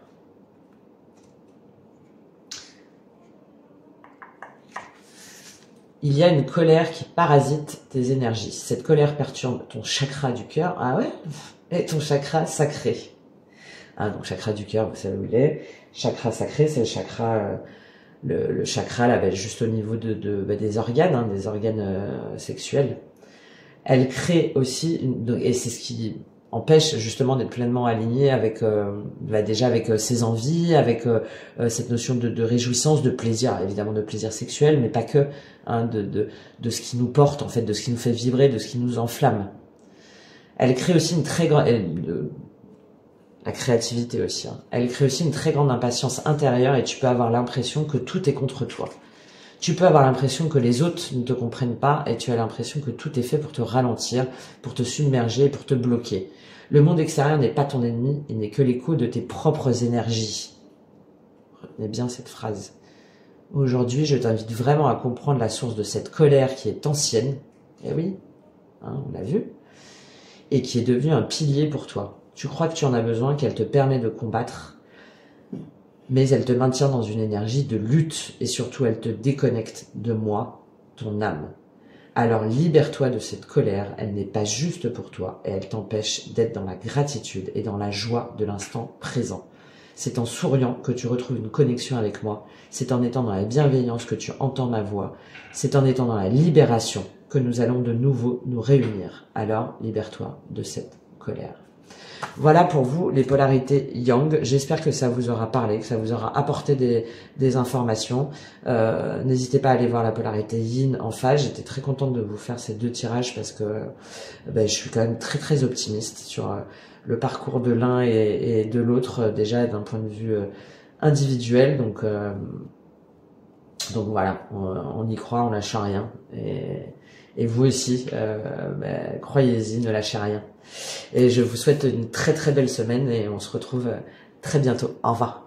Il y a une colère qui parasite tes énergies. Cette colère perturbe ton chakra du cœur. Ah ouais? Et ton chakra sacré. Ah, donc chakra du cœur, vous savez où il est. Chakra sacré, c'est le chakra, le chakra là, juste au niveau des organes, hein, des organes sexuels. Elle crée aussi, et c'est ce qui empêche justement d'être pleinement aligné avec déjà avec ses envies, avec cette notion de réjouissance, de plaisir, évidemment de plaisir sexuel, mais pas que, hein, de ce qui nous porte en fait, de ce qui nous fait vibrer, de ce qui nous enflamme. Elle crée aussi une très grande, la créativité aussi, hein. Elle crée aussi une très grande impatience intérieure et tu peux avoir l'impression que tout est contre toi. Tu peux avoir l'impression que les autres ne te comprennent pas et tu as l'impression que tout est fait pour te ralentir, pour te submerger, pour te bloquer. Le monde extérieur n'est pas ton ennemi, il n'est que l'écho de tes propres énergies. Retenez bien cette phrase. Aujourd'hui, je t'invite vraiment à comprendre la source de cette colère qui est ancienne, eh oui, hein, on l'a vu, et qui est devenue un pilier pour toi. Tu crois que tu en as besoin, qu'elle te permet de combattre, mais elle te maintient dans une énergie de lutte et surtout elle te déconnecte de moi, ton âme. Alors libère-toi de cette colère, elle n'est pas juste pour toi et elle t'empêche d'être dans la gratitude et dans la joie de l'instant présent. C'est en souriant que tu retrouves une connexion avec moi, c'est en étant dans la bienveillance que tu entends ma voix, c'est en étant dans la libération que nous allons de nouveau nous réunir. Alors libère-toi de cette colère. Voilà pour vous les polarités yang. J'espère que ça vous aura parlé, que ça vous aura apporté des informations. N'hésitez pas à aller voir la polarité yin en face. J'étais très contente de vous faire ces 2 tirages parce que je suis quand même très très optimiste sur le parcours de l'un et de l'autre, déjà d'un point de vue individuel. Donc voilà, on y croit, on lâche rien. Et vous aussi, croyez-y, ne lâchez rien. Et je vous souhaite une très très belle semaine et on se retrouve très bientôt. Au revoir.